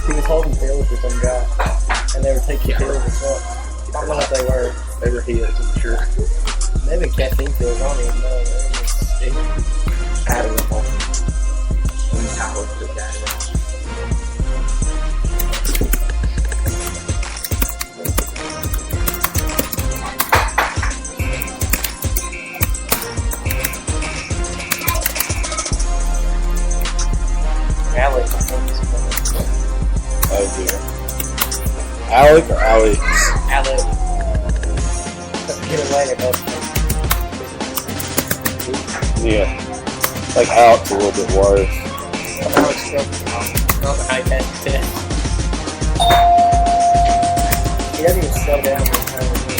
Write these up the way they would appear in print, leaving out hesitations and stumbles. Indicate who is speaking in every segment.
Speaker 1: He was holding pills for some guy, and they were taking pills or something. I don't know what they were.
Speaker 2: They were hits, I'm sure.
Speaker 1: Maybe caffeine pills, I don't even know.
Speaker 2: I don't know. I was the guy.
Speaker 1: Alex.
Speaker 2: Oh dear. Alec or Alex?
Speaker 1: Alex. Get away about
Speaker 2: Yeah. Like Alex a little bit worse.
Speaker 1: Alex not the high test test. He doesn't even slow down when he's trying to do it.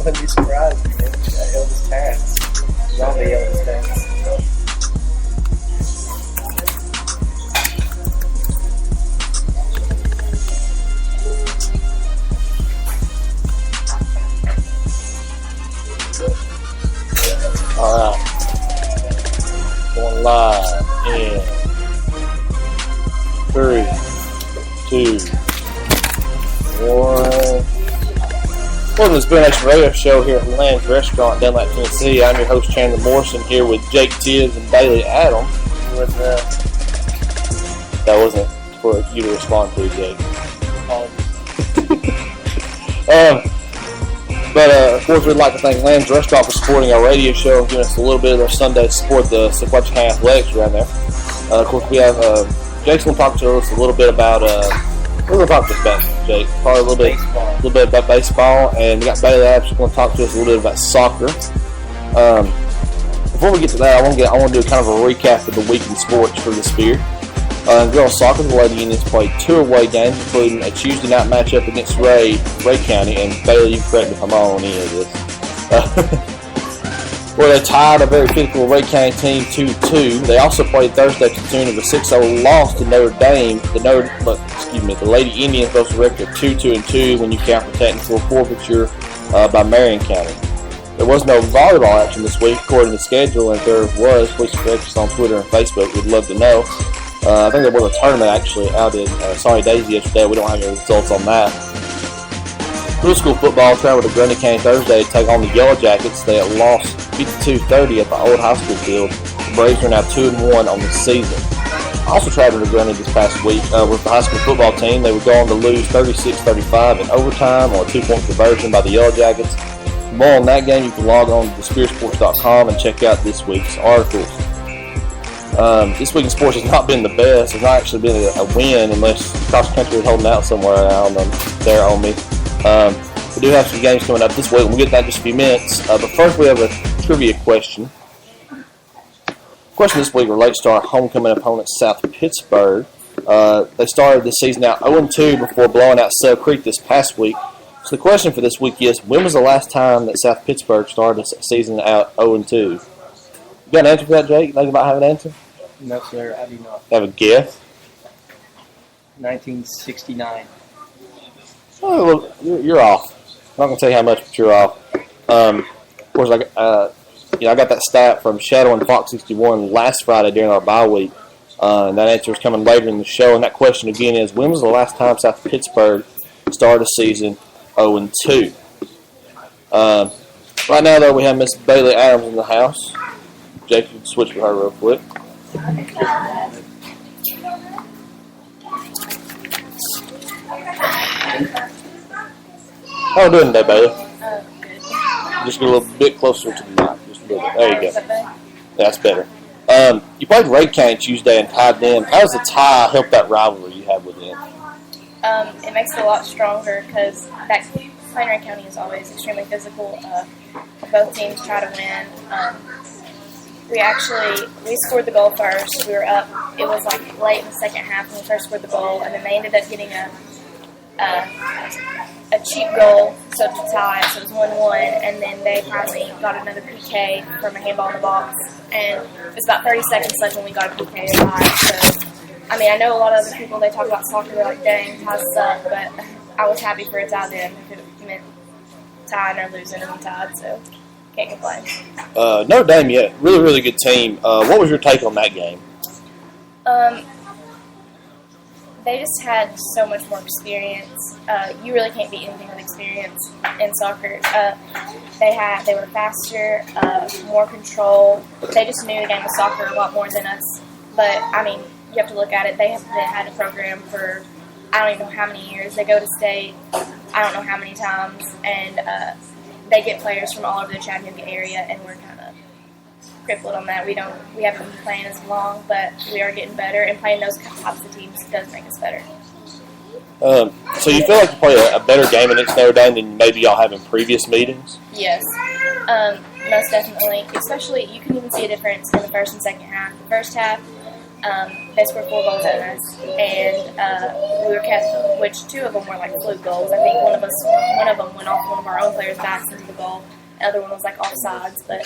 Speaker 1: I'd be surprised if Elvis Cats. Zombie Elvis Cats.
Speaker 2: Alright. Going live in 3, 2, 1. Welcome to the SpearNation Radio Show here at Land's Restaurant, Dunlap, Tennessee. I'm your host, Chandler Morrison, here with Jake Tibbs and Bailey Adams. That wasn't for you to respond to, Jake. But of course, we'd like to thank Land's Restaurant for supporting our radio show and giving us a little bit of their Sunday support, the Sequatchie Athletics around there. Of course, we have Jake's going to talk to us a little bit about we're going to talk to us about, Jake, probably a little bit about baseball, and we got Bailey Adams going to talk to us a little bit about soccer. Before we get to that, I want to do kind of a recap of the week in sports for the Spear. Girls soccer, the Lady Indians played 2 away games, including a Tuesday night matchup against Ray County, and Bailey, you can correct me if I'm wrong on any of this. Where they tied a very physical Ray County team 2-2. They also played Thursday to the tune of a 6-0 loss to Notre Dame. The Lady Indians both a record of 2-2 when you count the technical forfeiture by Marion County. There was no volleyball action this week according to the schedule, and if there was, please correct us on Twitter and Facebook. We'd love to know. I think there was a tournament actually out in Sorry Daisy yesterday. We don't have any results on that. Middle school football traveled to Grundy County Thursday to take on the Yellow Jackets. They had lost 52-30 at the old high school field. The Braves are now 2-1 on the season. Also traveled to Grundy this past week with the high school football team. They were going to lose 36-35 in overtime on a 2-point conversion by the Yellow Jackets. For more on that game, you can log on to thespearsports.com and check out this week's articles. This week in sports has not been the best. It's not actually been a win unless cross country is holding out somewhere around there on me. We do have some games coming up this week. We'll get that in just a few minutes. But first, we have a trivia question. The question this week relates to our homecoming opponent, South Pittsburgh. They started this season out 0-2 before blowing out Sub Creek this past week. So the question for this week is, when was the last time that South Pittsburgh started the season out 0-2? You got an answer for that, Jake? You think about having an answer?
Speaker 1: No, sir, I do not.
Speaker 2: Have a guess?
Speaker 1: 1969.
Speaker 2: Oh, well, you're off. I'm not going to tell you how much, but you're off. Of course, I got that stat from Shadow and Fox 61 last Friday during our bye week. And that answer is coming later in the show. And that question again is, when was the last time South Pittsburgh started a season 0-2? Right now, though, we have Miss Bailey Adams in the house. Jake, you can switch with her real quick. How are we doing today, Bailey?
Speaker 3: Good.
Speaker 2: Just get a little bit closer to the mic. Just a little bit. There you go. Yeah, that's better. You played Ray County Tuesday and tied them. How does the tie help that rivalry you have with them?
Speaker 3: It makes it a lot stronger because playing Ray County is always extremely physical. Both teams try to win. we scored the goal first. We were up. It was like late in the second half when we first scored the goal, and then they ended up getting a cheap goal, so to tie. So it was 1-1, and then they finally got another PK from a handball in the box, and it was about 30 seconds left when we got a PK to tie. So, I mean, I know a lot of other people, they talk about soccer, they're like, dang, ties suck, but I was happy for a tie then. If it meant tying or losing, and we tied, so can't complain.
Speaker 2: Notre Dame, yeah, really, really good team. What was your take on that game?
Speaker 3: They just had so much more experience. You really can't beat anything with experience in soccer. They were faster, more control. They just knew the game of soccer a lot more than us. But, I mean, you have to look at it. They had a program for I don't even know how many years. They go to state I don't know how many times, and they get players from all over the Chattanooga area, and we're kind of crippled on that. We haven't been playing as long, but we are getting better, and playing those types of teams does make us better.
Speaker 2: So you feel like you play a better game against Notre Dame than maybe y'all have in previous meetings?
Speaker 3: Yes, most definitely. Especially, you can even see a difference in the first and second half. The first half, they scored 4 goals at us, and we were kept, which 2 of them were like fluke goals. I think one of them went off one of our own players' backs into the goal. The other one was like offsides, but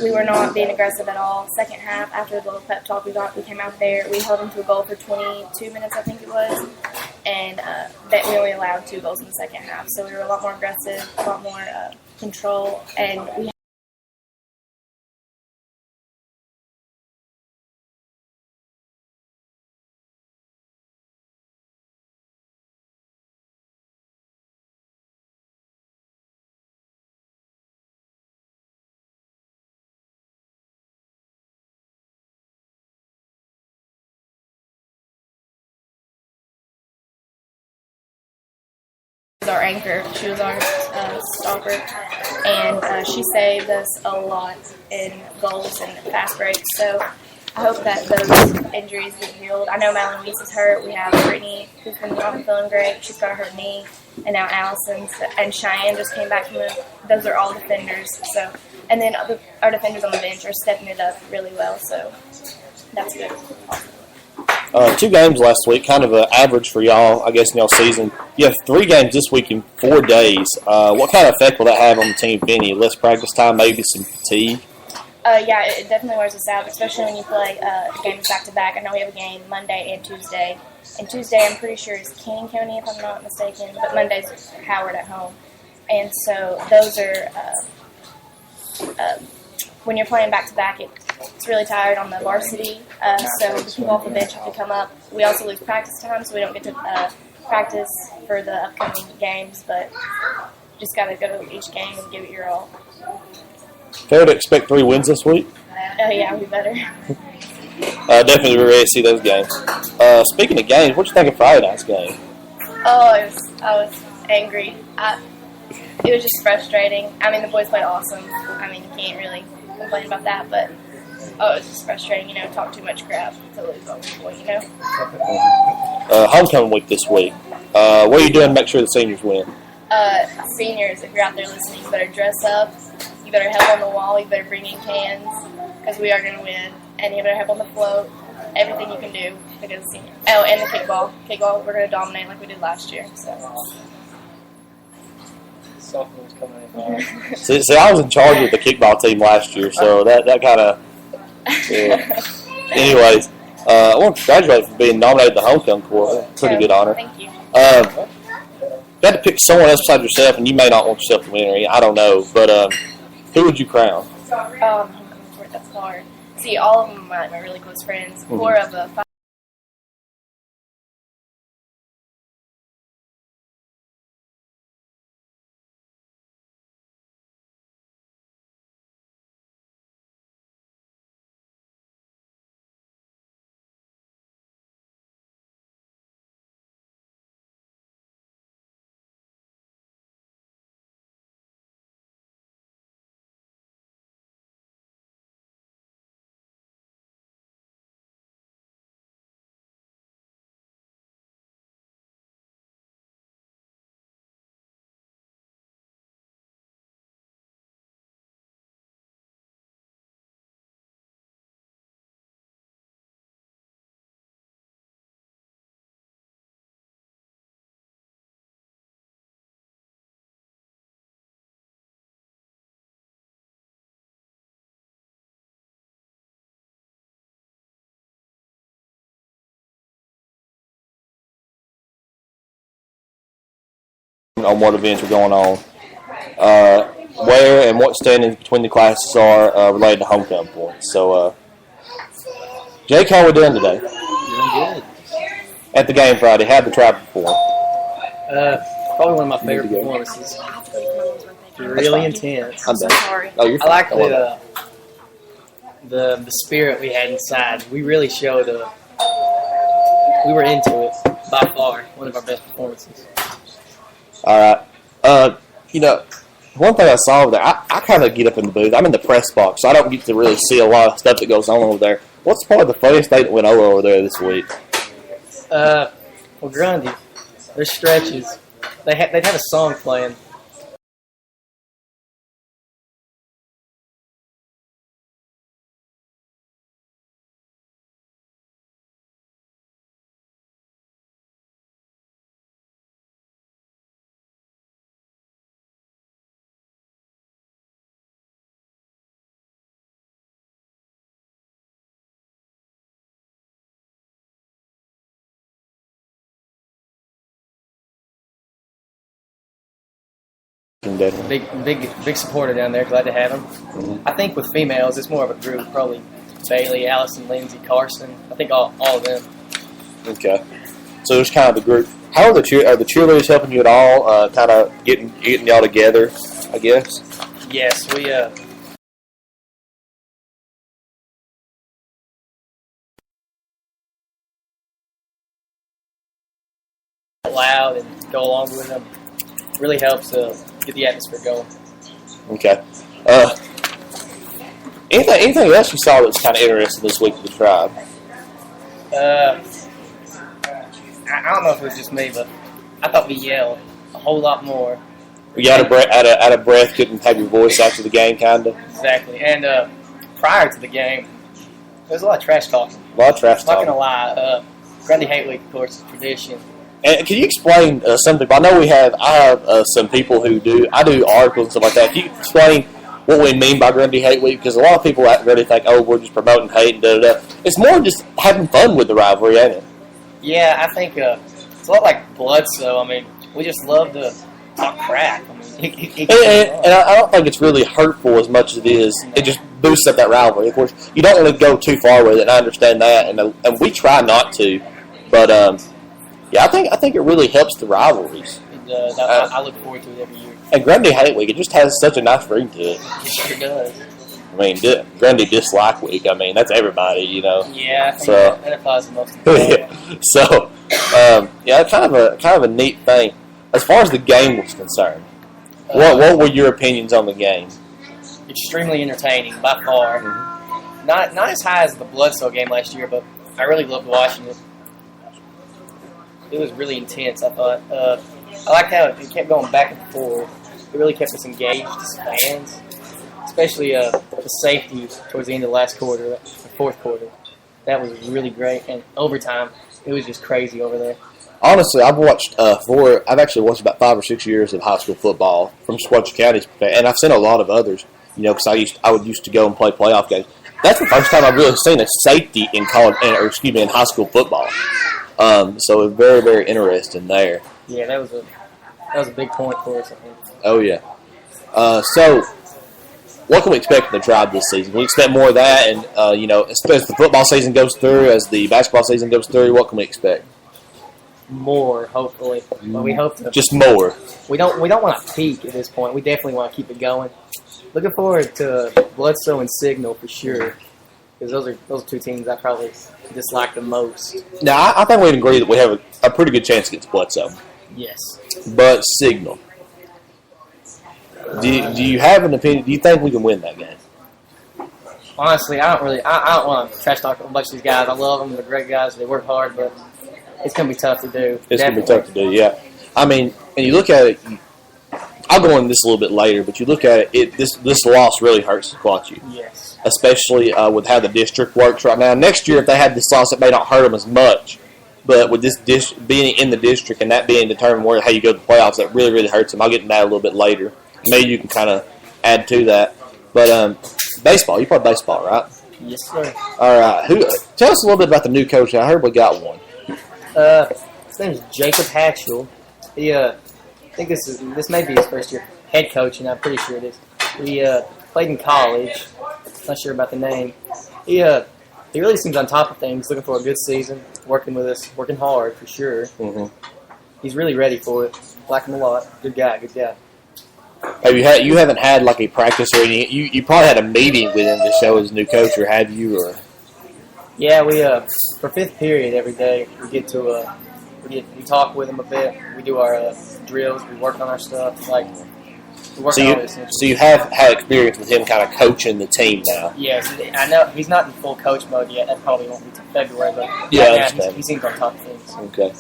Speaker 3: we were not being aggressive at all. Second half, after the little pep talk we came out there. We held them to a goal for 22 minutes, I think it was, and we only allowed 2 goals in the second half. So we were a lot more aggressive, a lot more control, and we our anchor. She was our stopper, and she saved us a lot in goals and fast breaks. So I hope that those injuries get healed. I know Malin Weiss is hurt. We have Brittany, who's been not feeling great. She's got a hurt knee, and now Allison and Cheyenne just came back from those are all defenders. So, and then our defenders on the bench are stepping it up really well. So that's good.
Speaker 2: 2 games last week, kind of an average for y'all, I guess, in y'all season. You have 3 games this week in 4 days. What kind of effect will that have on the team, if any? Less practice time, maybe some fatigue?
Speaker 3: Yeah, it definitely wears us out, especially when you play games back-to-back. I know we have a game Monday and Tuesday. And Tuesday, I'm pretty sure, is King County, if I'm not mistaken, but Monday's Howard at home. And so those are, when you're playing back-to-back, it's really tired on the varsity, so the people off the bench have to come up. We also lose practice time, so we don't get to practice for the upcoming games, but just got to go to each game and give it your all.
Speaker 2: Fair to expect 3 wins this week?
Speaker 3: Oh, yeah, we better.
Speaker 2: Definitely we're ready to see those games. Speaking of games, what you think of Friday night's game?
Speaker 3: Oh, I was angry. It was just frustrating. I mean, the boys played awesome. I mean, you can't really complain about that, but it was just frustrating, talk too much crap to lose on the point,
Speaker 2: Homecoming week this week. What are you doing to make sure the seniors win?
Speaker 3: Seniors, if you're out there listening, you better dress up. You better help on the wall. You better bring in cans because we are going to win. And you better help on the float. Everything you can do because seniors. Oh, and the kickball. Kickball, we're going to dominate like we did last year. So.
Speaker 1: Sophomores coming in hard.
Speaker 2: See, I was in charge of the kickball team last year, so that kind of. Yeah. Anyways, I want to congratulate you for being nominated to the homecoming court. Pretty good honor.
Speaker 3: Thank you.
Speaker 2: You had to pick someone else besides yourself, and you may not want yourself to win, or I don't know, but who would you crown?
Speaker 3: Homecoming court, that's hard. See, all of them are my really close friends. 4 of the 5.
Speaker 2: on what events are going on, where and what standings between the classes are related to homecoming points. So, Jake, how are we doing today?
Speaker 1: Doing good.
Speaker 2: At the game Friday, how'd the tribe perform?
Speaker 1: Probably one of my favorite performances. Really intense.
Speaker 2: I'm done.
Speaker 3: Sorry.
Speaker 2: Oh, you're
Speaker 1: I like
Speaker 2: fine. Don't worry.
Speaker 1: the spirit we had inside. We really showed we were into it by far. One of our best performances.
Speaker 2: All right. One thing I saw over there, I kind of get up in the booth. I'm in the press box, so I don't get to really see a lot of stuff that goes on over there. What's part of the funniest thing that went over there this week?
Speaker 1: Well, Grundy, their stretches, they'd have a song playing. Big supporter down there. Glad to have him.
Speaker 2: Mm-hmm.
Speaker 1: I think with females, it's more of a group. Probably Bailey, Allison, Lindsay, Carson. I think all of them.
Speaker 2: Okay. So there's kind of the group. How are the cheerleaders helping you at all? Kind of getting y'all together, I guess.
Speaker 1: Yes, we loud and go along with them. Really helps get the atmosphere going.
Speaker 2: Okay. Anything else you saw that's kind of interesting this week with the tribe?
Speaker 1: I don't know if it was just me, but I thought we yelled a whole lot more.
Speaker 2: You out of breath, couldn't have your voice after the game, kind of?
Speaker 1: Exactly. And prior to the game, there was a lot of trash talking.
Speaker 2: A lot of trash
Speaker 1: I'm not
Speaker 2: talking.
Speaker 1: going to lie. Grundy Hate Week, of course, is tradition.
Speaker 2: And can you explain something? I know I have some people who do articles and stuff like that. Can you explain what we mean by Grundy Hate Week? Because a lot of people at Grundy think, oh, we're just promoting hate and da-da-da. It's more just having fun with the rivalry, ain't it?
Speaker 1: Yeah, I think it's a lot like Bloodsoe. I mean, we just love to talk crap. I mean,
Speaker 2: and I don't think it's really hurtful as much as it is. It just boosts up that rivalry. Of course, you don't want to go too far with it, and I understand that, and we try not to. But yeah, I think it really helps the rivalries.
Speaker 1: It does. I look forward to it every year.
Speaker 2: And Grundy Hate Week, it just has such a nice ring to it.
Speaker 1: It sure does.
Speaker 2: I mean, Grundy Dislike Week. I mean, that's everybody, you know.
Speaker 1: Yeah, I think
Speaker 2: So
Speaker 1: that applies the most. Yeah.
Speaker 2: So, yeah, kind of a neat thing. As far as the game was concerned, what were your opinions on the game?
Speaker 1: Extremely entertaining by far.
Speaker 2: Mm-hmm.
Speaker 1: Not as high as the Bloodsoe game last year, but I really loved watching it. It was really intense, I thought. I liked how it kept going back and forth. It really kept us engaged as fans, especially the safety towards the end of the last quarter, the fourth quarter. That was really great. And overtime, it was just crazy over there.
Speaker 2: Honestly, I've actually watched about 5 or 6 years of high school football from Squatch County, and I've seen a lot of others. You know, because I would used to go and play playoff games. That's the first time I've really seen a safety in in high school football. So it was very, very interesting there.
Speaker 1: Yeah, that was a big point for us, I think.
Speaker 2: Oh yeah. So what can we expect from the tribe this season? We expect more of that, and as the football season goes through, as the basketball season goes through, what can we expect?
Speaker 1: More, hopefully. But we hope to.
Speaker 2: Just more.
Speaker 1: We don't want to peak at this point. We definitely want to keep it going. Looking forward to Bloodsoe and Signal for sure, because those are two teams I probably dislike the most.
Speaker 2: Now, I think we'd agree that we have a pretty good chance against Bloodsoe.
Speaker 1: Yes.
Speaker 2: But Signal. Do you have an opinion? Do you think we can win that game?
Speaker 1: Honestly, I don't want to trash talk a bunch of these guys. I love them. They're great guys. They work hard, but it's going to be tough to do.
Speaker 2: It's going to be tough to do, yeah. I mean, and you look at it, I'll go into this a little bit later, but you look at it, this loss really hurts Squatchy.
Speaker 1: Yes.
Speaker 2: Especially with how the district works right now. Next year, if they had this loss, it may not hurt them as much. But with this being in the district and that being determined how you go to the playoffs, that really, really hurts them. I'll get into that a little bit later. Maybe you can kind of add to that. But baseball, you play baseball, right?
Speaker 1: Yes, sir.
Speaker 2: All right. Tell us a little bit about the new coach. I heard we got one.
Speaker 1: His name is Jacob Hatchell. think this may be his first year head coaching. I'm pretty sure it is. He played in college. Not sure about the name. He really seems on top of things. Looking for a good season. Working with us. Working hard for sure.
Speaker 2: Mm-hmm.
Speaker 1: He's really ready for it. Like him a lot. Good guy. Good guy.
Speaker 2: You haven't had like a practice or any? You probably had a meeting with him to show his new coach, or have you? Or
Speaker 1: yeah, we for fifth period every day we get to we talk with him a bit. We do our drills. We work on our stuff. Like we work on all this.
Speaker 2: So you have had experience with him, kind of coaching the team now.
Speaker 1: Yes, I know he's not in full coach mode yet. That probably won't be until February, but
Speaker 2: yeah,
Speaker 1: he seems on top of things.
Speaker 2: Okay.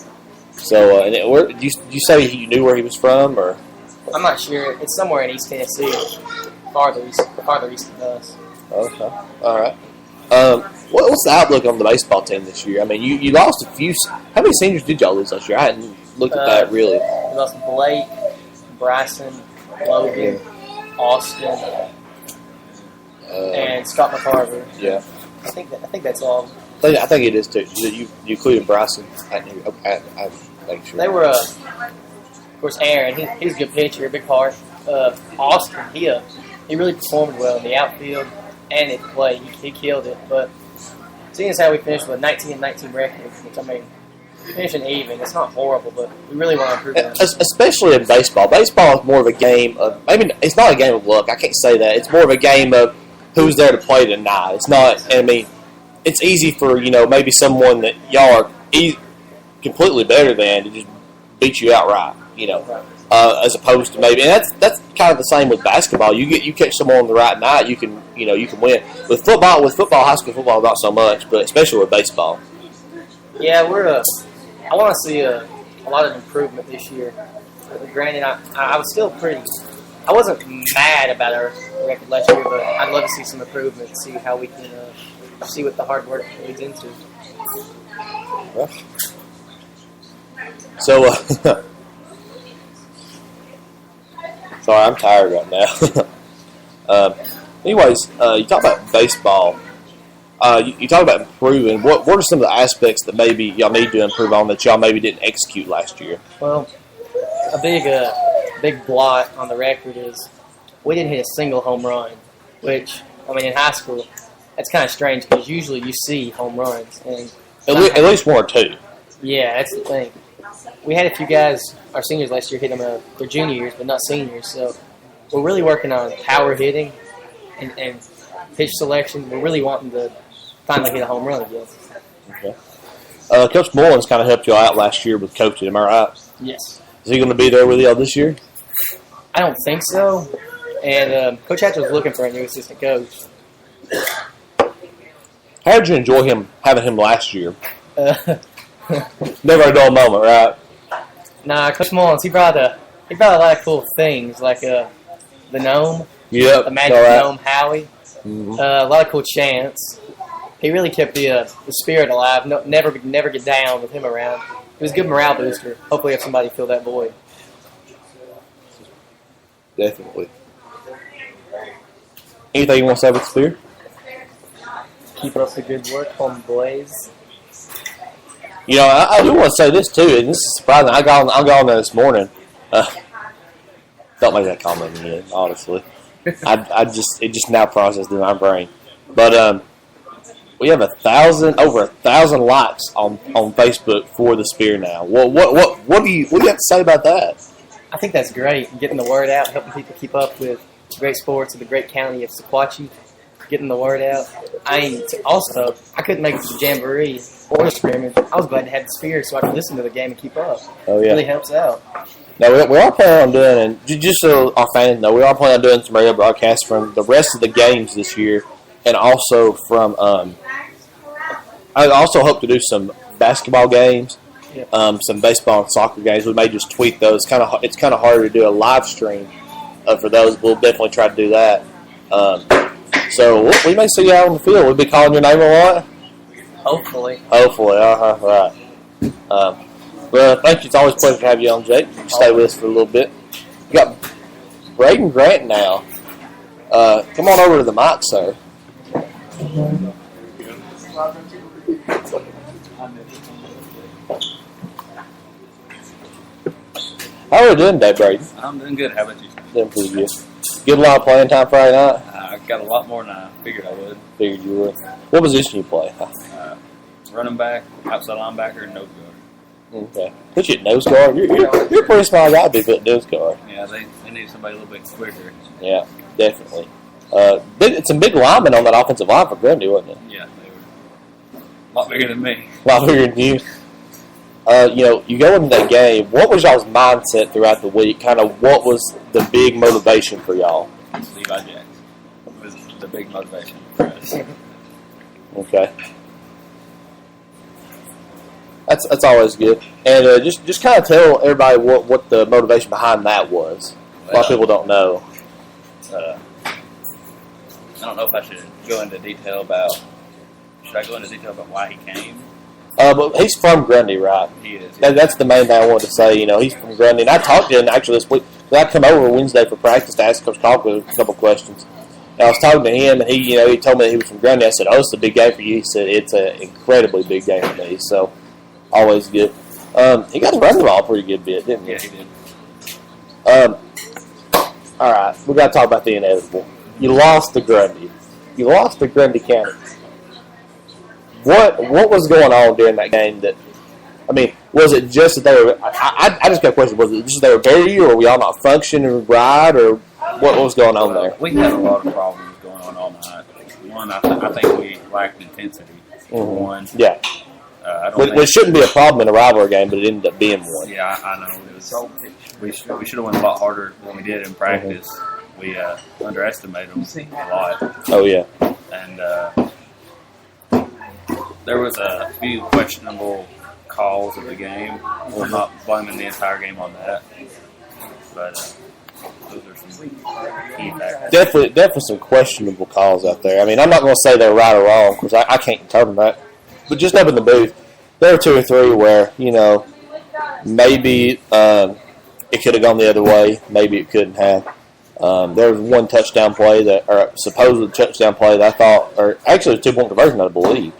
Speaker 2: So, did you say you knew where he was from, or?
Speaker 1: I'm not sure. It's somewhere in East Tennessee, farther east than us.
Speaker 2: Okay. All right. What's the outlook on the baseball team this year? I mean, you lost a few. How many seniors did y'all lose last year? I hadn't looked at that really.
Speaker 1: We lost Blake, Bryson, Logan, Austin, and Scott McCarver.
Speaker 2: Yeah.
Speaker 1: I think that's all.
Speaker 2: I think it is too. You included Bryson. I make sure.
Speaker 1: They were, of course, Aaron. He's a good pitcher, big heart. Austin, he really performed well in the outfield and at the plate. He killed it. But seeing as how we finished with a 19-19 record, which I mean, finishing even, it's not horrible, but we really want to improve that.
Speaker 2: Especially in baseball. Baseball is more of a game of, maybe it's not a game of luck. I can't say that. It's more of a game of who's there to play tonight. It's not. I mean, it's easy for maybe someone that y'all are completely better than to just beat you outright. As opposed to maybe, and that's kind of the same with basketball. You catch someone on the right night, you can win. With football, high school football, not so much, but especially with baseball.
Speaker 1: Yeah, I want to see a lot of improvement this year. Granted, I was still I wasn't mad about our record last year, but I'd love to see some improvement, see how we can see what the hard work leads into.
Speaker 2: So, sorry, I'm tired right now. Anyways, you talk about baseball. You talk about improving. What are some of the aspects that maybe y'all need to improve on that y'all maybe didn't execute last year?
Speaker 1: Well, a big blot on the record is we didn't hit a single home run, which, I mean, in high school, that's kind of strange because usually you see home runs. And
Speaker 2: at least one or two.
Speaker 1: Yeah, that's the thing. We had a few guys, our seniors last year, hit them their junior years, but not seniors. So we're really working on power hitting and pitch selection. We're really wanting to finally hit a home run again.
Speaker 2: Okay. Coach Mullins kind of helped you out last year with coaching, am I right?
Speaker 1: Yes.
Speaker 2: Is he going to be there with y'all this year?
Speaker 1: I don't think so. And Coach Hatch was looking for a new assistant coach.
Speaker 2: How did you enjoy having him last year? Never a dull moment, right?
Speaker 1: Nah, Coach Mullins, he brought a lot of cool things, like the gnome.
Speaker 2: Yep.
Speaker 1: The magic gnome, Howie.
Speaker 2: Mm-hmm.
Speaker 1: A lot of cool chants. He really kept the spirit alive. Never get down with him around. It was a good morale booster. Hopefully have somebody fill that void.
Speaker 2: Definitely. Anything you want to say about the Spear?
Speaker 1: Keep up the good work, homeboys.
Speaker 2: I do want to say this too, and this is surprising. I got on there this morning. Don't make that comment again, honestly. It just now processed in my brain. But we have over 1,000 likes on Facebook for the Spear now. What do you have to say about that?
Speaker 1: I think that's great. Getting the word out, helping people keep up with great sports in the great county of Sequatchie. Getting the word out. I couldn't make it to the jamboree or the scrimmage. I was glad to have the Spear so I could listen to the game and keep up.
Speaker 2: Oh yeah,
Speaker 1: it really helps out.
Speaker 2: Now we are planning on doing, and just so our fans know, we are planning on doing some radio broadcasts from the rest of the games this year, and also from. I also hope to do some basketball games, some baseball and soccer games. We may just tweet those. It's kind of harder to do a live stream for those. We'll definitely try to do that. So we may see you out on the field. We'll be calling your name a lot.
Speaker 1: Hopefully.
Speaker 2: Right. Well, thank you. It's always a pleasure to have you on, Jake. You stay with us for a little bit. You got Braden Grant now. Come on over to the mic, sir. How are you doing today, Brady?
Speaker 4: I'm doing good. How about you?
Speaker 2: Doing pretty good. Get a lot of playing time Friday night?
Speaker 4: I got a lot more than I figured I would.
Speaker 2: Figured you would. What position you play?
Speaker 4: Running back, outside linebacker, and nose guard.
Speaker 2: Okay. Put you at nose guard? You're a pretty small guy to be put at nose guard.
Speaker 4: Yeah, they need somebody a little bit quicker.
Speaker 2: Yeah, definitely. It's some big linemen on that offensive line for Grundy, wasn't it?
Speaker 4: Yeah, they were a lot bigger than me.
Speaker 2: A lot bigger than you. You go into that game. What was y'all's mindset throughout the week? Kind of what was the big motivation for y'all?
Speaker 4: Levi Jackson was the big motivation for us.
Speaker 2: Okay. That's always good. And just kind of tell everybody what the motivation behind that was. A lot of people don't know.
Speaker 4: I don't know if I should go into detail about. Should I go into detail about why he came?
Speaker 2: But he's from Grundy, right?
Speaker 4: He is. Yeah.
Speaker 2: That's the main thing I wanted to say. He's from Grundy. And I talked to him actually this week. I come over Wednesday for practice to ask Coach Coughlin a couple questions. And I was talking to him, and he told me that he was from Grundy. I said, "Oh, it's a big game for you." He said, "It's an incredibly big game for me." So, always good. He got to run the ball a pretty good bit, didn't he?
Speaker 4: Yeah, he did.
Speaker 2: All right, we got to talk about the inevitable. You lost to Grundy. You lost to Grundy County. What was going on during that game? Was it just that they were? I just got a question. Was it just they were burying you, or were y'all not functioning right, or what was going on there?
Speaker 4: We had a lot of problems going on all night. One, I think we lacked intensity. For one,
Speaker 2: yeah. Which shouldn't be a problem in a rivalry game, but it ended up being one.
Speaker 4: Yeah, I know. We should have went a lot harder than we did in practice. We underestimated them a lot.
Speaker 2: Oh yeah.
Speaker 4: And there was a few questionable calls of the game. I'm not blaming the entire game on that, but those are some key factors.
Speaker 2: Definitely some questionable calls out there. I'm not going to say they're right or wrong because I can't determine that. But just up in the booth, there were 2 or 3 where maybe it could have gone the other way, maybe it couldn't have. There was one touchdown play or supposed touchdown play that I thought, or actually a 2-point conversion, I believe.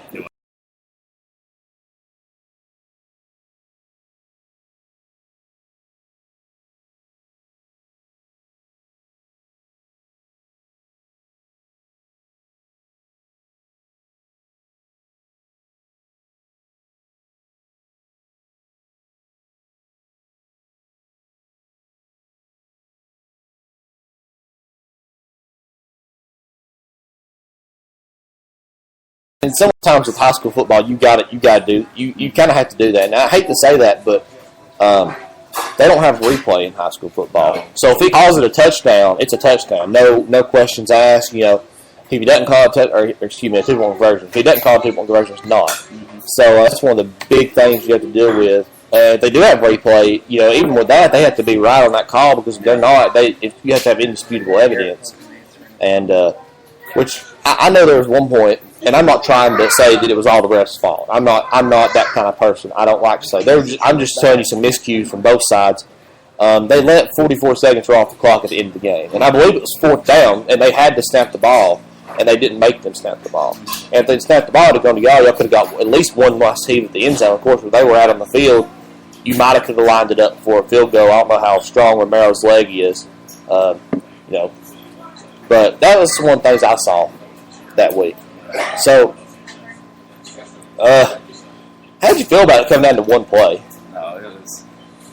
Speaker 2: And sometimes with high school football, you kind of have to do that. Now I hate to say that, but they don't have replay in high school football. So if he calls it a touchdown, it's a touchdown. No questions asked. If he doesn't call it a 2-point conversion. If he doesn't call it a 2-point conversion, it's not. Mm-hmm. So that's one of the big things you have to deal with. If they do have replay, even with that, they have to be right on that call because if they're not, you have to have indisputable evidence. And which I know there was one point. And I'm not trying to say that it was all the refs' fault. I'm not that kind of person. I don't like to say. I'm just telling you some miscues from both sides. They let 44 seconds roll off the clock at the end of the game. And I believe it was 4th down, and they had to snap the ball, and they didn't make them snap the ball. And if they'd snapped the ball, it'd gone to y'all could have got at least one receive at the end zone. Of course, when they were out on the field, you might have lined it up for a field goal. I don't know how strong Romero's leg is. But that was one of the things I saw that week. So, how'd you feel about it coming down to one play?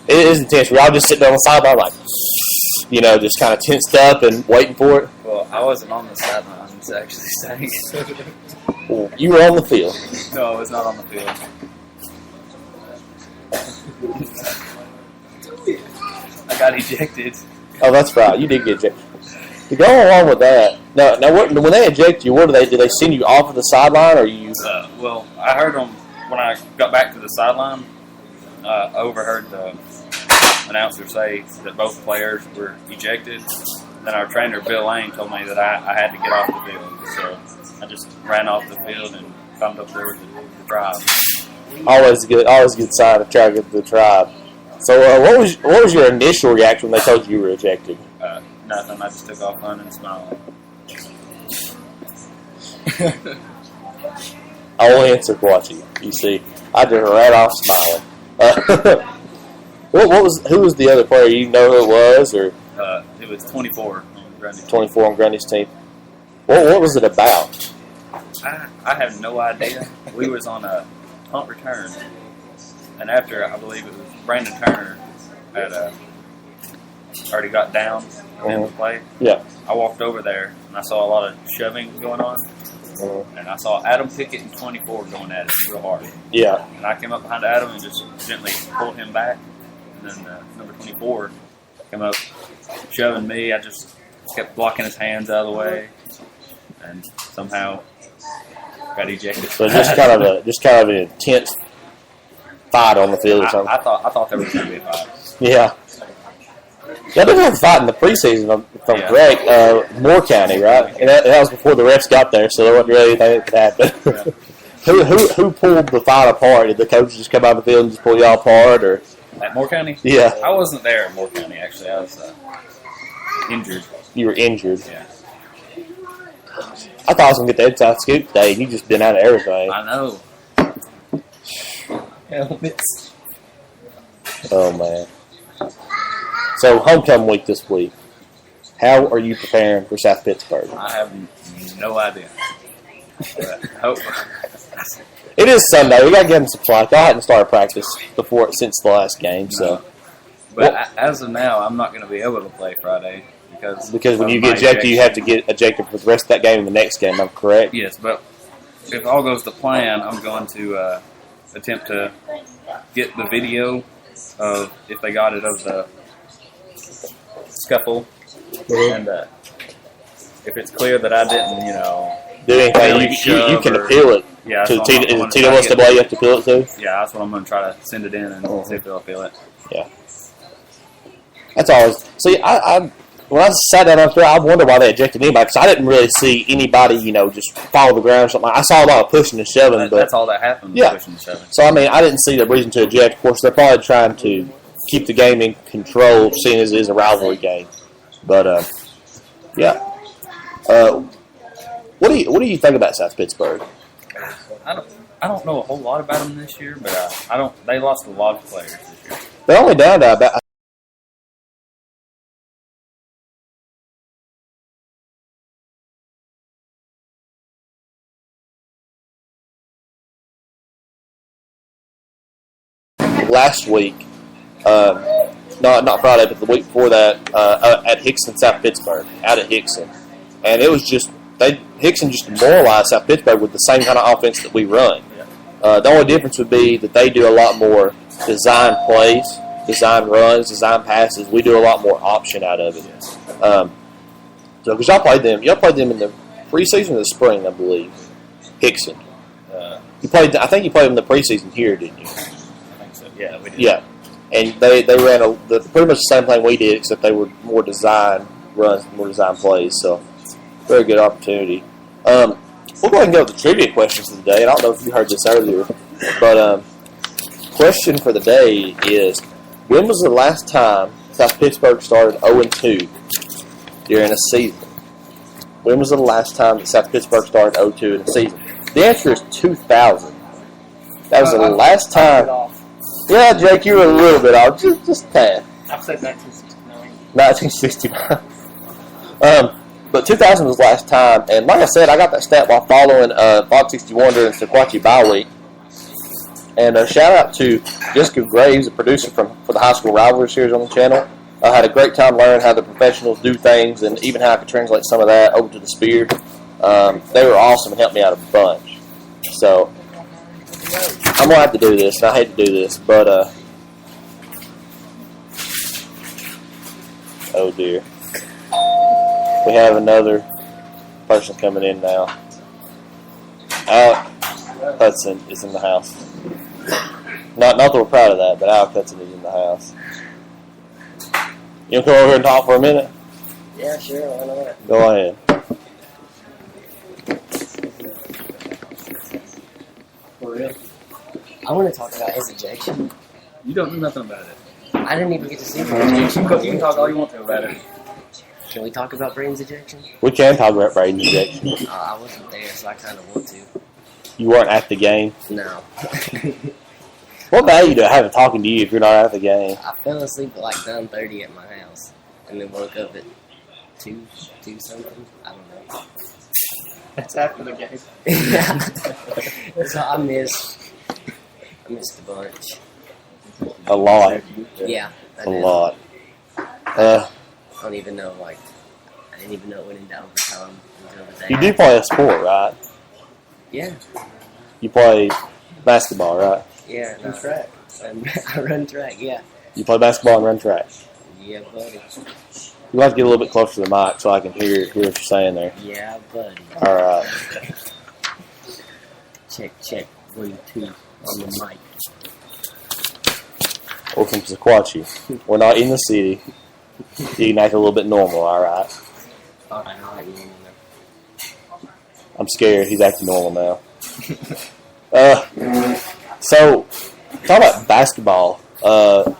Speaker 2: It is intense. We're all just sitting on the sideline just kind of tensed up and waiting for it.
Speaker 4: Well, I wasn't on the sidelines actually saying it.
Speaker 2: Well, you were on the field.
Speaker 4: No, I was not on the field. I got ejected.
Speaker 2: Oh, that's right. You did get ejected. To go along with that, now when they eject you, do they send you off of the sideline, or you?
Speaker 4: Well, I heard them when I got back to the sideline. I overheard the announcer say that both players were ejected. Then our trainer, Bill Lane, told me that I had to get off the field. So I just ran off the field and come up there with the tribe.
Speaker 2: Always good sign to try to get to the tribe. So what was your initial reaction when they told you were ejected?
Speaker 4: Nothing. I just took off running and smiling. I
Speaker 2: will answer what you see. I just ran off smiling. Who was the other player? You know who it was, or
Speaker 4: it was 24 on Grundy's
Speaker 2: 24 on Grundy's team? What was it about?
Speaker 4: I have no idea. We was on a punt return, and after I believe it was Brandon Turner had already got down at the end of the play.
Speaker 2: Yeah.
Speaker 4: I walked over there and I saw a lot of shoving going on, and I saw Adam Pickett and 24 going at it real hard.
Speaker 2: Yeah.
Speaker 4: And I came up behind Adam and just gently pulled him back, and then number 24 came up shoving me. I just kept blocking his hands out of the way, and somehow got ejected.
Speaker 2: So just kind of an intense fight on the field or something.
Speaker 4: I thought there was going to be a fight.
Speaker 2: Yeah. Y'all didn't have a fight in the preseason, if I'm correct. Moore County, right? And that was before the refs got there, so there wasn't really anything that could happen.
Speaker 4: Yeah.
Speaker 2: Who pulled the fight apart? Did the coaches just come out of the field and just pull y'all apart, or?
Speaker 4: At Moore County?
Speaker 2: Yeah.
Speaker 4: I wasn't there at Moore County, actually. I was injured.
Speaker 2: You were injured.
Speaker 4: Yeah.
Speaker 2: I thought I was going to get the inside scoop today, and you just been out of everything.
Speaker 4: I know.
Speaker 1: Helmets.
Speaker 2: Oh, man. So, homecoming week this week. How are you preparing for South Pittsburgh?
Speaker 4: I have no idea. But hope.
Speaker 2: It is Sunday. We got to give them some slack. I hadn't started practice since the last game, so.
Speaker 4: But as of now, I'm not going to be able to play Friday
Speaker 2: because when you get ejected, you have to get ejected for the rest of that game and the next game. I'm correct.
Speaker 4: Yes, but if all goes to plan, I'm going to attempt to get the video of if they got it of the scuffle, and if it's clear that I didn't,
Speaker 2: do anything, you can appeal it.
Speaker 4: Yeah,
Speaker 2: to the TWSAA, you have to appeal it to. Yeah,
Speaker 4: that's what I'm going to try to send it in and see if they'll appeal it.
Speaker 2: Yeah, that's always. See, I when I sat down up there, I wonder why they ejected anybody because I didn't really see anybody, just follow the ground or something. I saw a lot of pushing and shoving, but
Speaker 4: that's all that happened.
Speaker 2: Yeah,
Speaker 4: pushing and shoving.
Speaker 2: So I mean, I didn't see the reason to eject. Of course, they're probably trying to keep the game in control, seeing as it is a rivalry game. But yeah, what do you think about South Pittsburgh?
Speaker 4: I don't know a whole lot about them this year, but they lost a lot of players this year.
Speaker 2: They're only down to about. Last week, not Friday, but the week before that, at Hickson, South Pittsburgh, out at Hickson, and it was just Hickson just demoralized South Pittsburgh with the same kind of offense that we run. The only difference would be that they do a lot more design plays, design runs, design passes. We do a lot more option out of it. So because y'all played them in the preseason or the spring, I believe. Hickson. I think you played them in the preseason here, didn't you?
Speaker 4: Yeah, we did.
Speaker 2: Yeah, and they ran pretty much the same thing we did, except they were more design runs, more design plays. So, very good opportunity. We'll go ahead and go with the trivia questions of the day. And I don't know if you heard this earlier, but question for the day is: when was the last time South Pittsburgh started 0-2 during a season? When was the last time that South Pittsburgh started 0-2 in a season? The answer is 2000. That was the last time. Yeah, Jake, you were a little bit off. Just tad.
Speaker 1: I've said 1969.
Speaker 2: 1969. But 2000 was the last time, and like I said, I got that stat while following Bob 61 during Sequatchie Bye Week. And shout out to Jessica Graves, a producer for the High School Rivalry series on the channel. I had a great time learning how the professionals do things, and even how I could translate some of that over to the Spear. They were awesome and helped me out a bunch. So I'm going to have to do this, and I hate to do this, but, oh dear. We have another person coming in now. Alec Hudson is in the house. Not that we're proud of that, but Alec Hudson is in the house. You want to come over here and talk for a minute?
Speaker 1: Yeah, sure. Why not?
Speaker 2: Go ahead.
Speaker 1: For real? I want to talk about his ejection.
Speaker 4: You don't know nothing about it.
Speaker 1: I didn't even get to see his ejection.
Speaker 4: You can talk all you want to about it.
Speaker 1: Can we talk about Braden's ejection?
Speaker 2: We can talk about Braden's ejection.
Speaker 1: I wasn't there, so I kind of want to.
Speaker 2: You weren't at the game?
Speaker 1: No.
Speaker 2: What value do I have in talking to you if you're not at the game?
Speaker 5: I fell asleep at like 9:30 at my house, and then woke up at 2 something. I don't know.
Speaker 1: That's after the game.
Speaker 5: Yeah. So I missed a bunch.
Speaker 2: A lot.
Speaker 5: Yeah. I
Speaker 2: A
Speaker 5: did.
Speaker 2: lot.
Speaker 5: I don't even know, like, I didn't even know it went into overtime until the day.
Speaker 2: You do play a sport, right?
Speaker 5: Yeah.
Speaker 2: You play basketball, right?
Speaker 5: Yeah.
Speaker 1: And track.
Speaker 5: I run track, yeah.
Speaker 2: You play basketball and run track.
Speaker 5: Yeah, buddy.
Speaker 2: You have to get a little bit closer to the mic so I can hear what you're saying there.
Speaker 5: Yeah, buddy.
Speaker 2: All right.
Speaker 5: Check. 1, 2 on the mic.
Speaker 2: We're from Sequatchie. We're not in the city. You can act a little bit normal, all right?
Speaker 5: All right.
Speaker 2: I'm scared. He's acting normal now. So, talk about basketball. What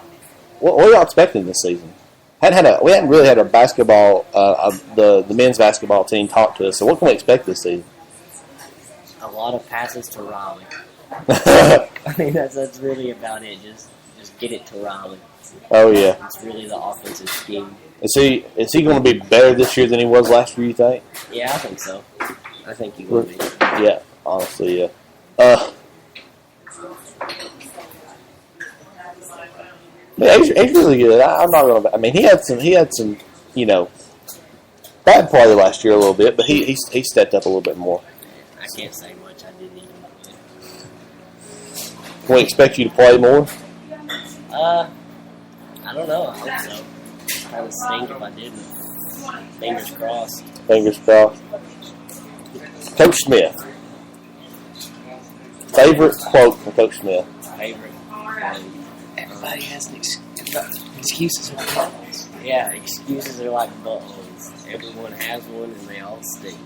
Speaker 2: are y'all expecting this season? We hadn't really had our basketball, the men's basketball team talk to us. So, what can we expect this season?
Speaker 5: A lot of passes to Raleigh. I mean, that's really about it. Just get it to Raleigh.
Speaker 2: Oh yeah.
Speaker 5: It's really the offensive scheme.
Speaker 2: Is he going to be better this year than he was last year? You think?
Speaker 5: Yeah, I think so. I think he will be.
Speaker 2: Yeah, honestly, yeah. Yeah, he's really good. I'm not going to. I mean, he had some, bad play last year a little bit, but he stepped up a little bit more.
Speaker 5: I can't say much. I didn't even.
Speaker 2: We expect you to play more.
Speaker 5: I don't know. I hope so. Kind of stink if I didn't. Fingers crossed.
Speaker 2: Fingers crossed. Coach Smith. Favorite quote from Coach Smith.
Speaker 5: Favorite.
Speaker 1: Everybody has an excuses are buttholes.
Speaker 5: Yeah, excuses are like buttholes. Everyone has one and they all stink.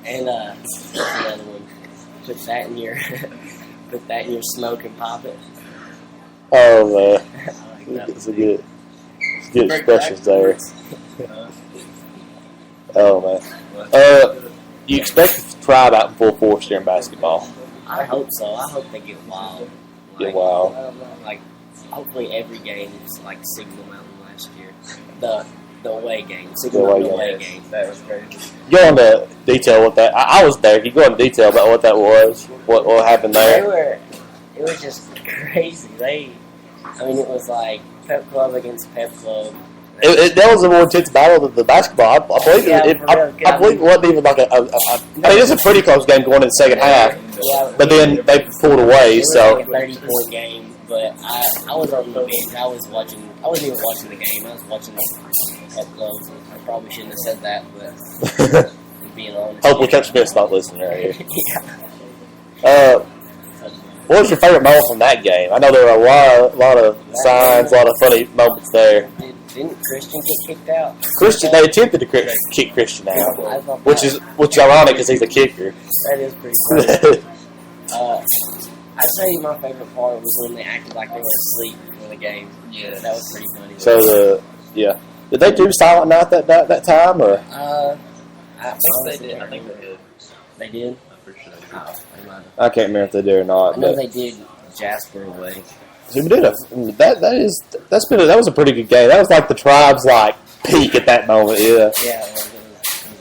Speaker 5: And what's another one? Put that in your smoke and pop it.
Speaker 2: Oh man,
Speaker 5: I like that
Speaker 2: it's
Speaker 5: one.
Speaker 2: good expressions there. Oh man. You expect it to thrive out in full force during basketball?
Speaker 5: I hope so. I hope they get wild.
Speaker 2: Get wild.
Speaker 5: Like, hopefully every game is like Signal Mountain last year. The away game. Signal Mountain away game.
Speaker 1: That was crazy.
Speaker 2: Go into detail what that. I was there. Can you go into detail about what that was? What happened there?
Speaker 5: It was just crazy. It was like Pep Club against Pep Club.
Speaker 2: That was a more intense battle than the basketball. I believe I believe it wasn't even like it was a pretty close game going into the second half.
Speaker 5: Yeah,
Speaker 2: But then they pulled away.
Speaker 5: it was
Speaker 2: So
Speaker 5: like a 30-point game. But I was on the bench. I wasn't even watching the game. I was watching the Pep Clubs. I probably shouldn't have said that, but being honest.
Speaker 2: hopefully Coach Smith's not listening right here.
Speaker 5: Yeah.
Speaker 2: What was your favorite moment from that game? I know there were a lot of signs, a lot of funny moments there.
Speaker 5: Didn't Christian get kicked out?
Speaker 2: They attempted to kick Christian
Speaker 5: I
Speaker 2: out,
Speaker 5: thought
Speaker 2: which is ironic because he's a kicker.
Speaker 5: that is pretty funny. I'd say my favorite part was when they acted like they were asleep in the game. Yeah, that was pretty funny.
Speaker 2: So did they do Silent Night that time or?
Speaker 5: I
Speaker 1: They did. I think they did.
Speaker 5: They did.
Speaker 1: I'm pretty sure.
Speaker 5: They might have.
Speaker 2: I can't remember if they did or not.
Speaker 5: I know
Speaker 2: But
Speaker 5: they did Jasper away.
Speaker 2: who did it? That was a pretty good game. That was like the Tribe's peak at that moment. Yeah.
Speaker 5: Yeah, it was